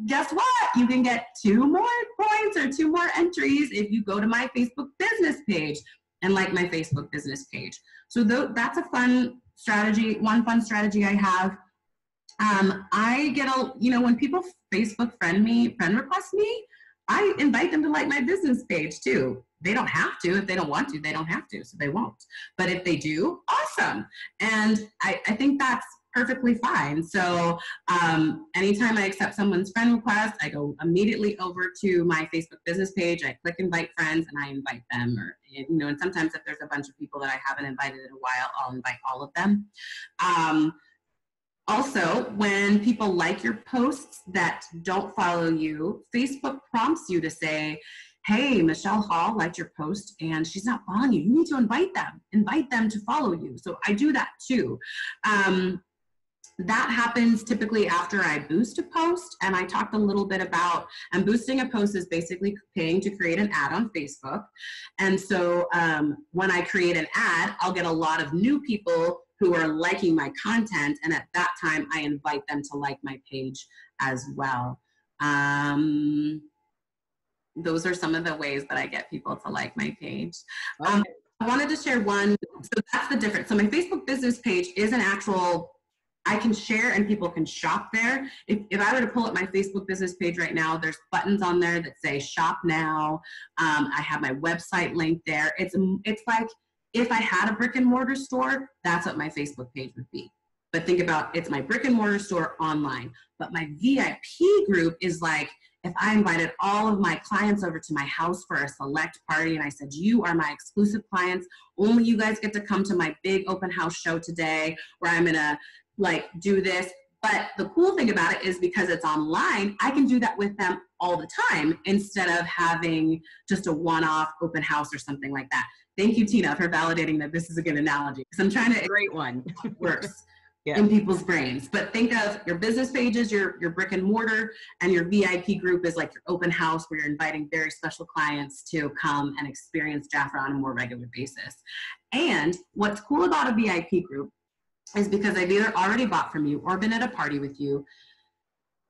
B: guess what? You can get 2 more points or 2 more entries if you go to my Facebook business page and like my Facebook business page. So that's a fun strategy. One fun strategy I have. I get when people Facebook friend request me, I invite them to like my business page too. They don't have to. If they don't want to, they don't have to, so they won't. But if they do, awesome. And I think that's perfectly fine. So anytime I accept someone's friend request, I go immediately over to my Facebook business page. I click invite friends and I invite them. Or, and sometimes if there's a bunch of people that I haven't invited in a while, I'll invite all of them. Also, when people like your posts that don't follow you, Facebook prompts you to say, hey, Michelle Hall liked your post and she's not following you. You need to invite them to follow you. So I do that too. That happens typically after I boost a post, and I talked a little bit about, and boosting a post is basically paying to create an ad on Facebook. And so when I create an ad, I'll get a lot of new people who are liking my content, and at that time I invite them to like my page as well. Those are some of the ways that I get people to like my page.
A: Okay.
B: I wanted to share one, so that's the difference. So my Facebook business page is an actual, I can share and people can shop there. If I were to pull up my Facebook business page right now, there's buttons on there that say shop now. I have my website link there. It's like if I had a brick and mortar store, that's what my Facebook page would be. But think about, it's my brick and mortar store online. But my VIP group is like, if I invited all of my clients over to my house for a select party and I said, you are my exclusive clients, only you guys get to come to my big open house show today where I'm gonna like do this. But the cool thing about it is because it's online, I can do that with them all the time instead of having just a one-off open house or something like that. Thank you, Tina, for validating that this is a good analogy. Because I'm trying to
A: Great one.
B: works.
A: Yeah.
B: In people's brains. But think of your business pages, your brick and mortar, and your VIP group is like your open house where you're inviting very special clients to come and experience Jafra on a more regular basis. And what's cool about a VIP group is because they've either already bought from you or been at a party with you,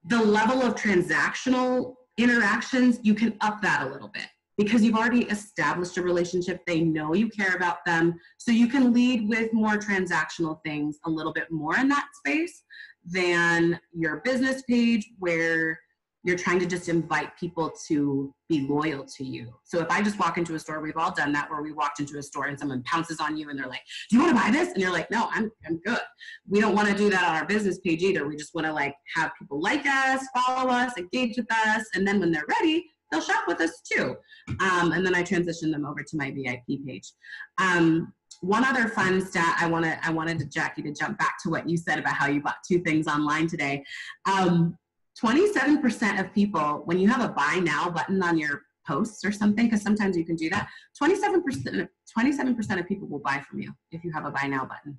B: the level of transactional interactions, you can up that a little bit. Because you've already established a relationship, they know you care about them, so you can lead with more transactional things a little bit more in that space than your business page where you're trying to just invite people to be loyal to you. So if I just walk into a store, we've all done that, where we walked into a store and someone pounces on you and they're like, do you want to buy this? And you're like, no, I'm good. We don't want to do that on our business page either. We just want to like have people like us, follow us, engage with us, and then when they're ready, they'll shop with us too. And then I transition them over to my VIP page. One other fun stat I wanted Jackie to jump back to what you said about how you bought 2 things online today. 27% of people, when you have a buy now button on your posts or something, because sometimes you can do that, 27% of people will buy from you if you have a buy now button.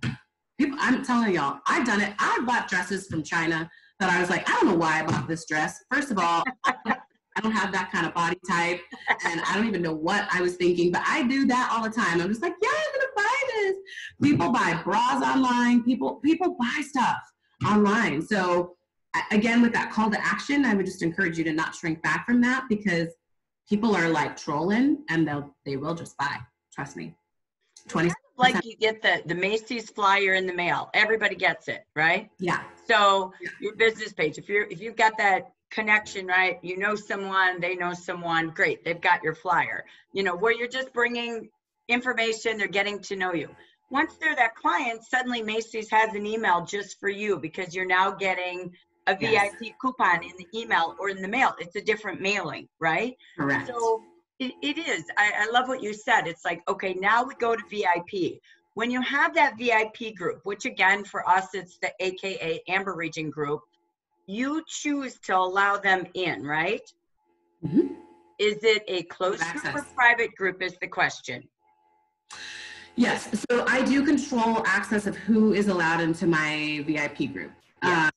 B: People, I'm telling y'all, I've done it. I've bought dresses from China that I was like, I don't know why I bought this dress. First of all, I don't have that kind of body type, and I don't even know what I was thinking, but I do that all the time. I'm just like, yeah, I'm gonna buy this. People buy bras online. People buy stuff online. So again, with that call to action, I would just encourage you to not shrink back from that, because people are like trolling and they will just buy. Trust me. 20%.
A: Like you get the Macy's flyer in the mail. Everybody gets it, right?
B: Yeah.
A: So your business page, if you've got that connection, right? You know someone, they know someone, great. They've got your flyer, you know, where you're just bringing information, they're getting to know you. Once they're that client, suddenly Macy's has an email just for you because you're now getting a VIP coupon in the email or in the mail. It's a different mailing, right?
B: Correct.
A: So it is. I love what you said. It's like, okay, now we go to VIP. When you have that VIP group, which again, for us, it's the AKA Amber Region group, you choose to allow them in, right?
B: Mm-hmm.
A: Is it a closed group or private group is the question?
B: Yes, so I do control access of who is allowed into my VIP group.
A: Yes.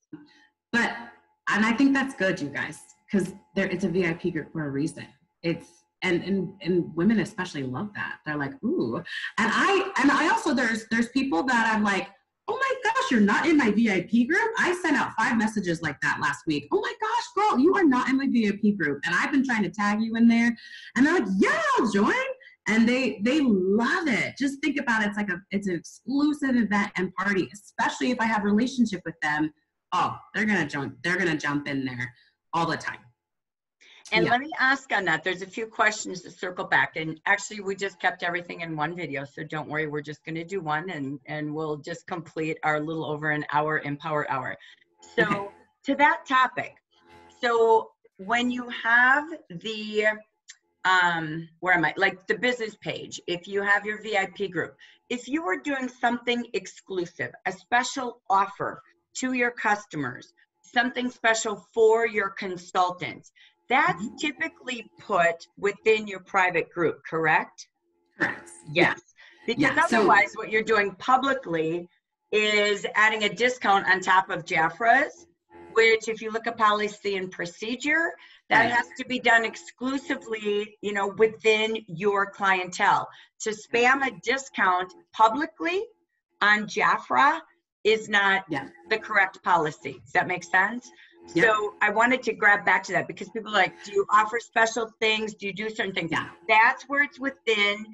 B: And I think that's good, you guys, because it's a VIP group for a reason. It's and women especially love that. They're like, ooh. And I also there's people that I'm like, oh my gosh, you're not in my VIP group? I sent out 5 messages like that last week. Oh my gosh, girl, you are not in my VIP group. And I've been trying to tag you in there. And they're like, yeah, I'll join. And they love it. Just think about it. It's an exclusive event and party, especially if I have a relationship with them. Oh, they're gonna jump in there all the time.
A: And let me ask on that. There's a few questions to circle back. And actually, we just kept everything in one video. So don't worry, we're just going to do one and we'll just complete our little over an hour Empower Hour. So to that topic, so when you have the, like the business page, if you have your VIP group, if you were doing something exclusive, a special offer to your customers, something special for your consultants, that's typically put within your private group, correct?
B: Correct.
A: Yes. Because otherwise what you're doing publicly is adding a discount on top of Jafra's, which if you look at policy and procedure, that has to be done exclusively, you know, within your clientele. To spam a discount publicly on Jafra is not the correct policy. Does that make sense? So I wanted to grab back to that because people are like, do you offer special things? Do you do certain things? That's where it's within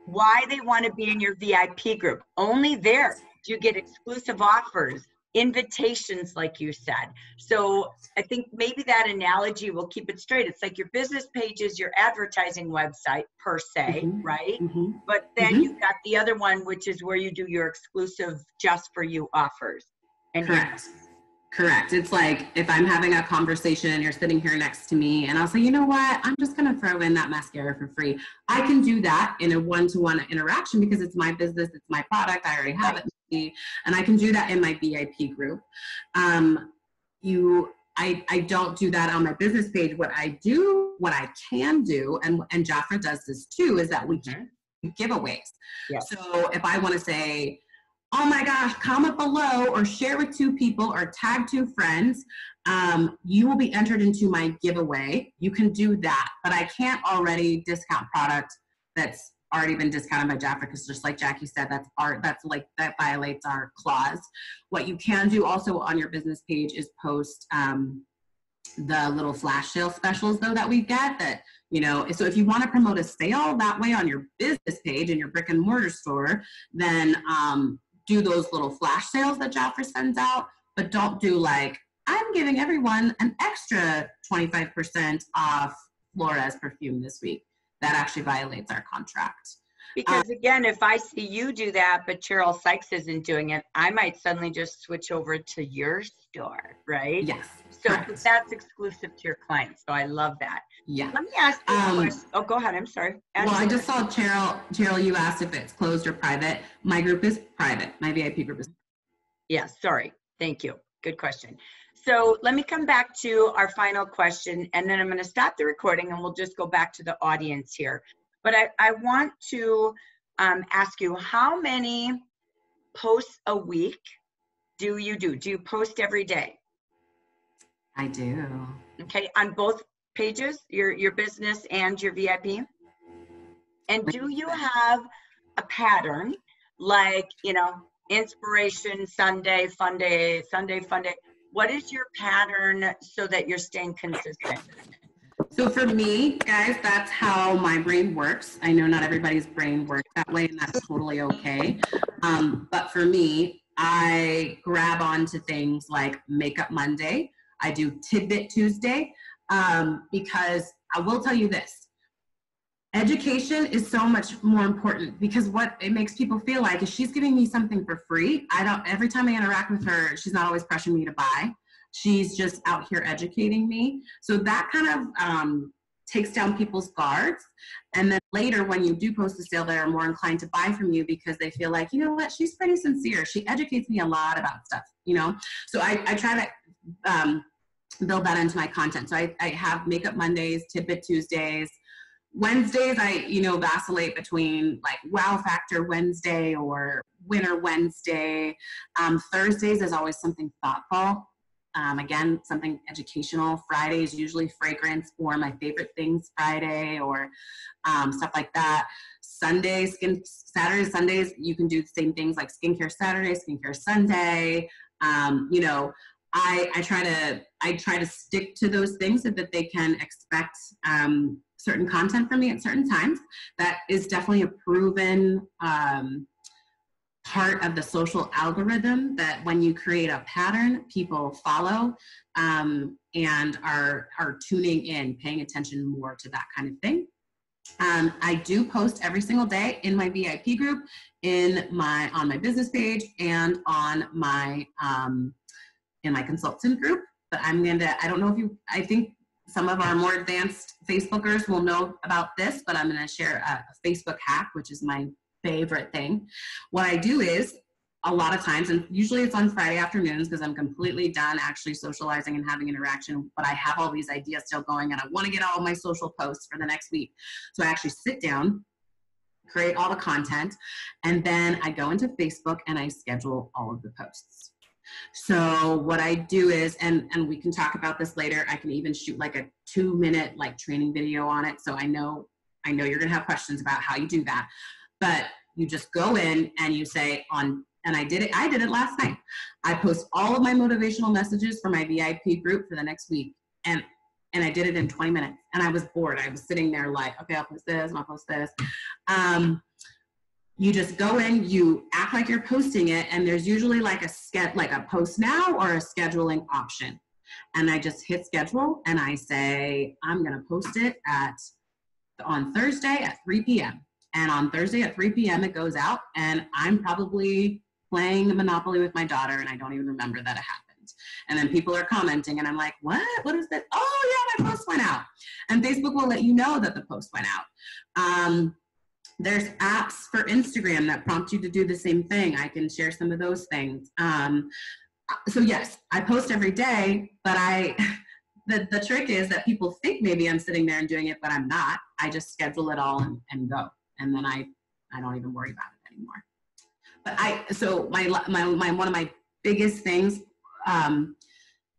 A: why they want to be in your VIP group. Only there do you get exclusive offers, invitations, like you said. So I think maybe that analogy will keep it straight. It's like your business page is your advertising website per se, right? But then you've got the other one, which is where you do your exclusive just for you offers. And
B: Correct. It's like if I'm having a conversation and you're sitting here next to me and I'll say, you know what, I'm just going to throw in that mascara for free. I can do that in a one-to-one interaction because it's my business, it's my product, I already have it, and I can do that in my VIP group. I don't do that on my business page. What I can do, and Jafra does this too, is that we do giveaways. So if I want to say, oh my gosh, comment below or share with 2 people or tag 2 friends, you will be entered into my giveaway. You can do that, but I can't already discount product that's already been discounted by Jafra because just like Jackie said, that violates our clause. What you can do also on your business page is post the little flash sale specials though that we get that, you know, so if you want to promote a sale that way on your business page in your brick and mortar store, then do those little flash sales that Jafra sends out, but don't do like, I'm giving everyone an extra 25% off Flores perfume this week. That actually violates our contract.
A: Because again, if I see you do that, but Cheryl Sykes isn't doing it, I might suddenly just switch over to your store, right?
B: Yes.
A: So that's exclusive to your clients. So I love that. Let me ask you a question. Oh, go ahead. I'm sorry.
B: I just saw Cheryl, you asked if it's closed or private. My group is private. My VIP group is.
A: Yes. Sorry. Thank you. Good question. So let me come back to our final question, and then I'm going to stop the recording and we'll just go back to the audience here. But I want to ask you, how many posts a week do you do? Do you post every day?
B: I do.
A: Okay, on both pages, your business and your VIP? And do you have a pattern, like, you know, inspiration Sunday, fun day, Sunday, fun day? What is your pattern so that you're staying consistent?
B: So for me, guys, that's how my brain works. I know not everybody's brain works that way, and that's totally okay. But for me, I grab onto things like Makeup Monday. I do Tidbit Tuesday, because I will tell you this. Education is so much more important because what it makes people feel like is she's giving me something for free. Every time I interact with her, she's not always pressuring me to buy. She's just out here educating me. So that kind of takes down people's guards. And then later when you do post a sale, they're more inclined to buy from you because they feel like, you know what, she's pretty sincere. She educates me a lot about stuff, you know? So I try to build that into my content. So I have Makeup Mondays, Tidbit Tuesdays. Wednesdays, I, vacillate between like Wow Factor Wednesday or Winter Wednesday. Thursdays is always something thoughtful. Again, something educational. Fridays, usually fragrance or my favorite things Friday or stuff like that. Saturdays, Sundays, you can do the same things like skincare Saturday, skincare Sunday. I try to stick to those things so that they can expect certain content from me at certain times. That is definitely a proven part of the social algorithm that when you create a pattern, people follow and are tuning in, paying attention more to that kind of thing. I do post every single day in my VIP group, on my business page, and on my in my consultant group. But I don't know if I think some of our more advanced Facebookers will know about this, but I'm going to share a Facebook hack, which is my favorite thing. What I do is a lot of times, and usually it's on Friday afternoons because I'm completely done actually socializing and having interaction, but I have all these ideas still going and I want to get all of my social posts for the next week. So I actually sit down create all the content, and then I go into Facebook and I schedule all of the posts. So what I do is, and we can talk about this later, I can even shoot like a 2-minute like training video on it. So I know you're gonna have questions about how you do that, but you just go in and you say and I did it last night. I post all of my motivational messages for my VIP group for the next week. And I did it in 20 minutes and I was bored. I was sitting there like, okay, I'll post this and I'll post this. You just go in, you act like you're posting it, and there's usually like a post now or a scheduling option. And I just hit schedule and I say, I'm gonna post it on Thursday at 3 p.m. And on Thursday at 3 p.m. it goes out, and I'm probably playing Monopoly with my daughter and I don't even remember that it happened. And then people are commenting and I'm like, what is that? Oh yeah, my post went out. And Facebook will let you know that the post went out. There's apps for Instagram that prompt you to do the same thing. I can share some of those things. So yes, I post every day, but the trick is that people think maybe I'm sitting there and doing it, but I'm not. I just schedule it all and go. And then I don't even worry about it anymore. But so my one of my biggest things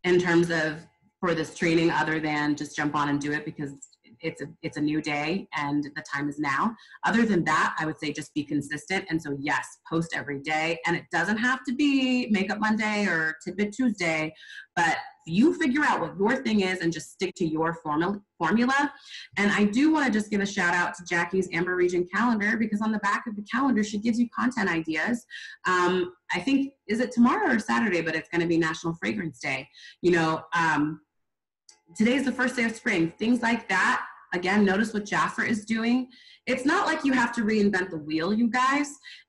B: in terms of for this training, other than just jump on and do it because it's a new day and the time is now. Other than that, I would say just be consistent. And so yes, post every day. And it doesn't have to be Makeup Monday or Tidbit Tuesday, but you figure out what your thing is and just stick to your formula. And I do want to just give a shout out to Jackie's Amber Region calendar, because on the back of the calendar, she gives you content ideas. I think, is it tomorrow or Saturday, but it's going to be National Fragrance Day. You know, today's the first day of spring, things like that. Again, notice what Wachter is doing. It's not like you have to reinvent the wheel, you guys.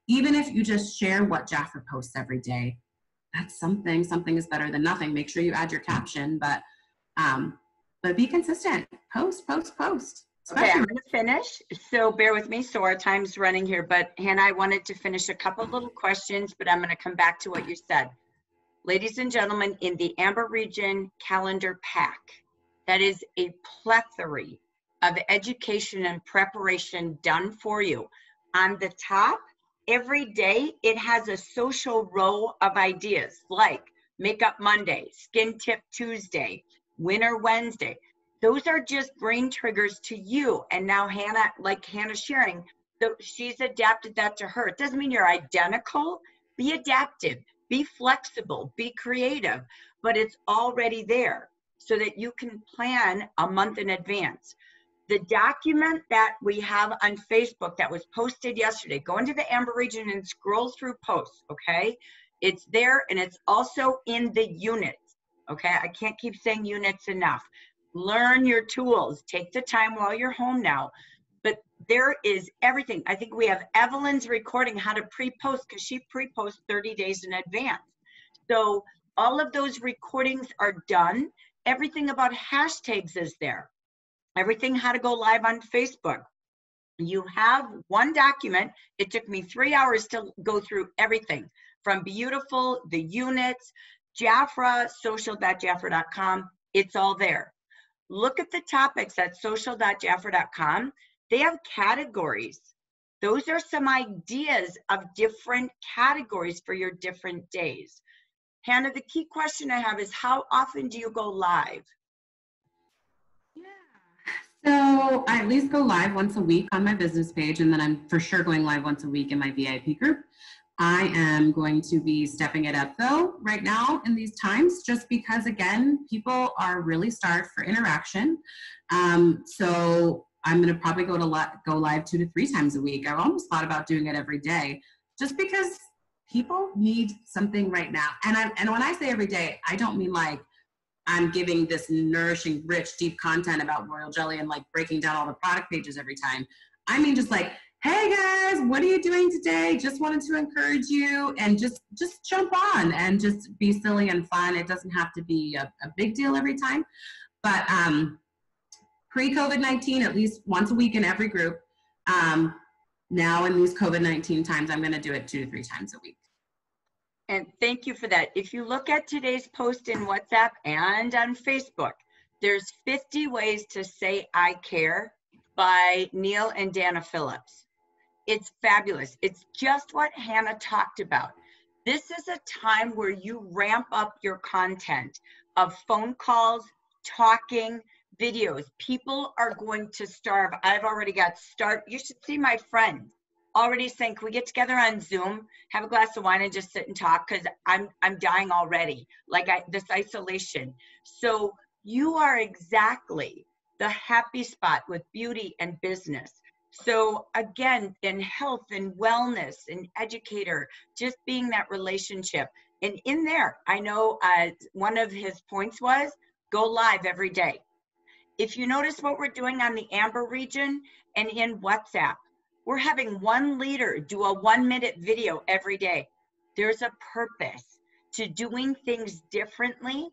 B: Even if you just share what Wachter posts every day, that's something. Something is better than nothing. Make sure you add your caption, but be consistent. Post.
A: Okay, I'm going to finish. So bear with me. So our time's running here, but Hannah, I wanted to finish a couple little questions, but I'm going to come back to what you said. Ladies and gentlemen, in the Amber Region calendar pack, that is a plethora of education and preparation done for you. On the top, every day, it has a social row of ideas like Makeup Monday, Skin Tip Tuesday, Winter Wednesday. Those are just brain triggers to you. And now Hannah, like Hannah's sharing, so she's adapted that to her. It doesn't mean you're identical. Be adaptive, be flexible, be creative, but it's already there so that you can plan a month in advance. The document that we have on Facebook that was posted yesterday, go into the Amber Region and scroll through posts, okay? It's there, and it's also in the units, okay? I can't keep saying units enough. Learn your tools. Take the time while you're home now. But there is everything. I think we have Evelyn's recording how to pre-post, because she pre-posts 30 days in advance. So all of those recordings are done. Everything about hashtags is there. Everything how to go live on Facebook. You have one document. It took me 3 hours to go through everything from beautiful, the units, Wachter, social.wachter.com. It's all there. Look at the topics at social.wachter.com. They have categories. Those are some ideas of different categories for your different days. Hannah, the key question I have is, how often do you go live?
B: So I at least go live once a week on my business page, and then I'm for sure going live once a week in my VIP group. I am going to be stepping it up though right now in these times, just because again, people are really starved for interaction. So I'm going to probably go live 2 to 3 times a week. I've almost thought about doing it every day, just because people need something right now. And when I say every day, I don't mean like I'm giving this nourishing, rich, deep content about royal jelly and like breaking down all the product pages every time. I mean, just like, hey guys, what are you doing today? Just wanted to encourage you, and just jump on and just be silly and fun. It doesn't have to be a big deal every time, but pre-COVID-19, at least once a week in every group. Now in these COVID-19 times, I'm gonna do it 2 to 3 times a week.
A: And thank you for that. If you look at today's post in WhatsApp and on Facebook, there's 50 ways to say I care by Neil and Dana Phillips. It's fabulous. It's just what Hannah talked about. This is a time where you ramp up your content of phone calls, talking, videos. People are going to starve. I've already got you should see my friend already saying, can we get together on Zoom, have a glass of wine and just sit and talk? Because I'm dying already. Like this isolation. So you are exactly the happy spot with beauty and business. So again, in health and wellness and educator, just being that relationship. And in there, I know one of his points was go live every day. If you notice what we're doing on the Amber region and in WhatsApp, we're having one leader do a 1-minute video every day. There's a purpose to doing things differently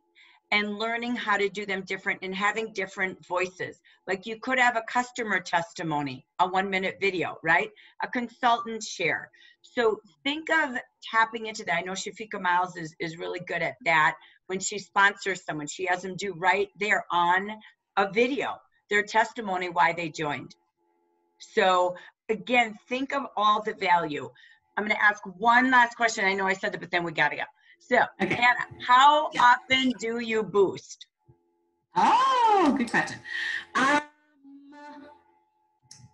A: and learning how to do them different and having different voices. Like you could have a customer testimony, a 1-minute video, right? A consultant share. So think of tapping into that. I know Shafika Miles is really good at that. When she sponsors someone, she has them do right there on a video, their testimony, why they joined. So again, think of all the value. I'm going to ask one last question. I know I said that, but then we got to go. So, okay. Hannah, how often do you boost?
B: Oh, good question.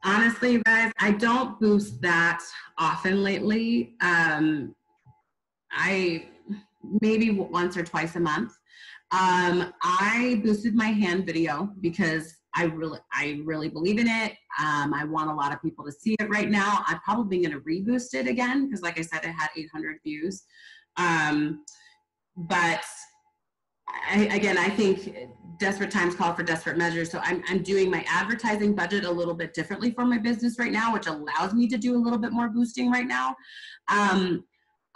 B: Honestly, you guys, I don't boost that often lately. I maybe once or twice a month. I boosted my hand video because I really believe in it. I want a lot of people to see it right now. I'm probably going to reboost it again because, like I said, it had 800 views. But I think desperate times call for desperate measures. So I'm doing my advertising budget a little bit differently for my business right now, which allows me to do a little bit more boosting right now.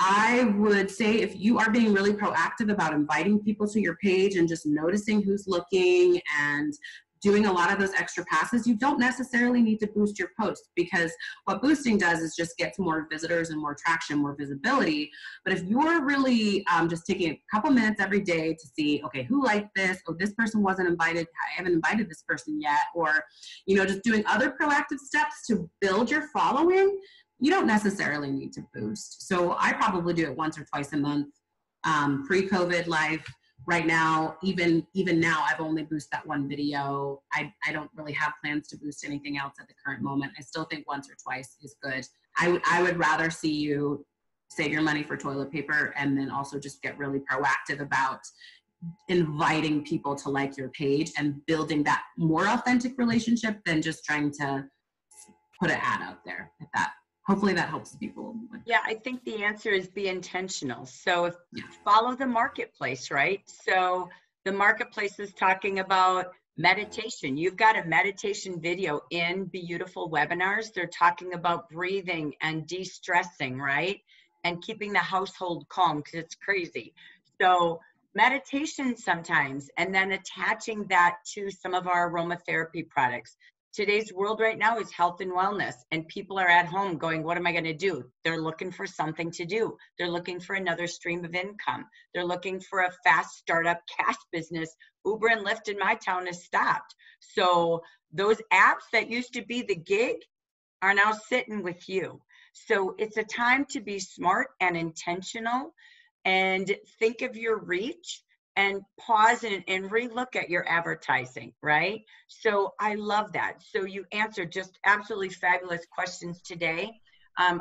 B: I would say if you are being really proactive about inviting people to your page and just noticing who's looking and doing a lot of those extra passes, you don't necessarily need to boost your posts, because what boosting does is just gets more visitors and more traction, more visibility. But if you're really just taking a couple minutes every day to see, okay, who liked this? Oh, this person wasn't invited. I haven't invited this person yet. Or, just doing other proactive steps to build your following, you don't necessarily need to boost. So I probably do it once or twice a month. Pre-COVID life. Right now, even now, I've only boosted that one video. I don't really have plans to boost anything else at the current moment. I still think once or twice is good. I would rather see you save your money for toilet paper and then also just get really proactive about inviting people to like your page and building that more authentic relationship than just trying to put an ad out there. Hopefully that helps people.
A: Yeah, I think the answer is be intentional. So follow the marketplace, right? So the marketplace is talking about meditation. You've got a meditation video in Beautiful Webinars. They're talking about breathing and de-stressing, right? And keeping the household calm because it's crazy. So meditation sometimes, and then attaching that to some of our aromatherapy products. Today's world right now is health and wellness, and people are at home going, what am I going to do? They're looking for something to do. They're looking for another stream of income. They're looking for a fast startup cash business. Uber and Lyft in my town has stopped. So those apps that used to be the gig are now sitting with you. So it's a time to be smart and intentional and think of your reach and pause and relook at your advertising, right? So I love that. So you answered just absolutely fabulous questions today.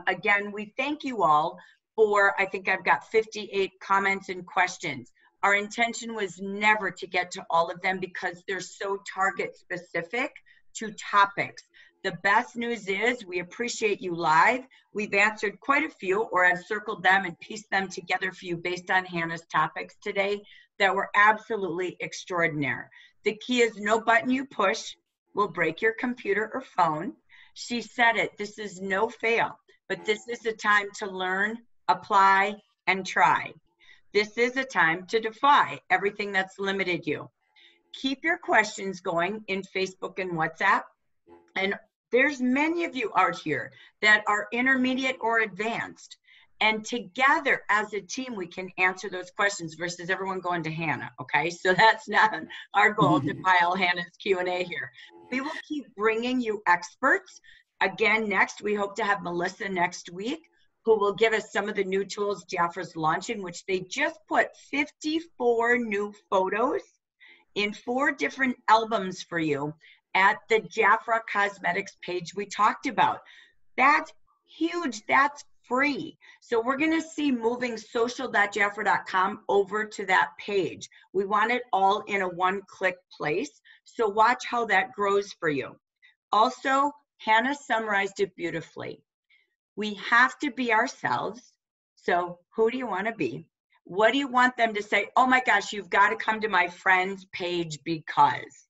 A: Again, we thank you all for, I think I've got 58 comments and questions. Our intention was never to get to all of them because they're so target specific to topics. The best news is we appreciate you live. We've answered quite a few, or I've circled them and pieced them together for you based on Hannah's topics today that were absolutely extraordinary. The key is no button you push will break your computer or phone. She said it, this is no fail, but this is a time to learn, apply, and try. This is a time to defy everything that's limited you. Keep your questions going in Facebook and WhatsApp. And there's many of you out here that are intermediate or advanced. And together as a team, we can answer those questions versus everyone going to Hannah, okay? So that's not our goal to pile Hannah's Q&A here. We will keep bringing you experts again, next, we hope to have Melissa next week, who will give us some of the new tools Jafra's launching, which they just put 54 new photos in 4 different albums for you at the Jafra Cosmetics page we talked about. That's huge. That's free. So we're going to see moving social.jafra.com over to that page. We want it all in a one-click place. So watch how that grows for you. Also, Hannah summarized it beautifully. We have to be ourselves. So who do you want to be? What do you want them to say? Oh my gosh, you've got to come to my friend's page because,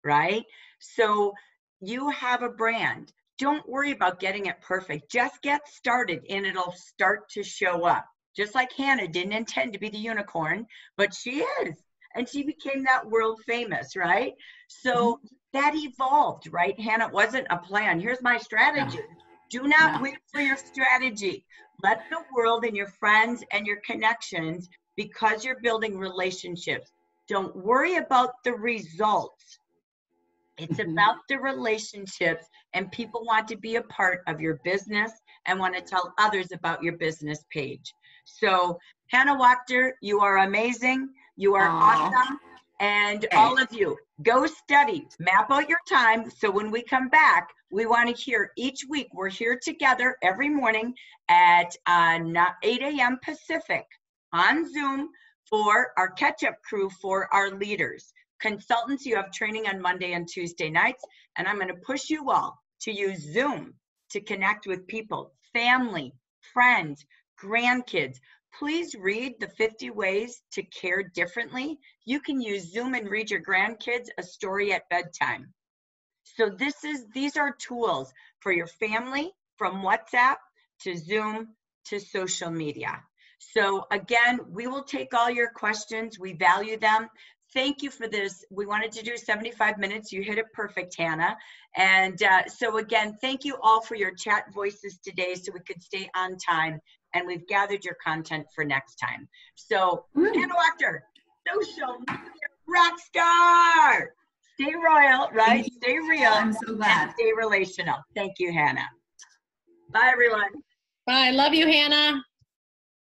A: right? So you have a brand. Don't worry about getting it perfect. Just get started and it'll start to show up. Just like Hannah didn't intend to be the unicorn, but she is. And she became that world famous, right? So that evolved, right? Hannah, it wasn't a plan. Here's my strategy. Do not wait for your strategy. Let the world and your friends and your connections, because you're building relationships. Don't worry about the results. It's about the relationships, and people want to be a part of your business and want to tell others about your business page. So Hannah Wachter, you are amazing. You are awesome. And all of you, go study, map out your time. So when we come back, we want to hear each week. We're here together every morning at 8 a.m. Pacific on Zoom for our catch-up crew for our leaders. Consultants, you have training on Monday and Tuesday nights, and I'm going to push you all to use Zoom to connect with people, family, friends, grandkids. Please read the 50 Ways to Care Differently. You can use Zoom and read your grandkids a story at bedtime. So these are tools for your family, from WhatsApp to Zoom to social media. So again, we will take all your questions. We value them. Thank you for this. We wanted to do 75 minutes. You hit it perfect, Hannah. And so again, thank you all for your chat voices today so we could stay on time. And we've gathered your content for next time. So Hannah Wachter, social media rock star. Stay royal, right? Stay real.
B: I'm so glad.
A: And stay relational. Thank you, Hannah. Bye, everyone.
D: Bye. Love you, Hannah.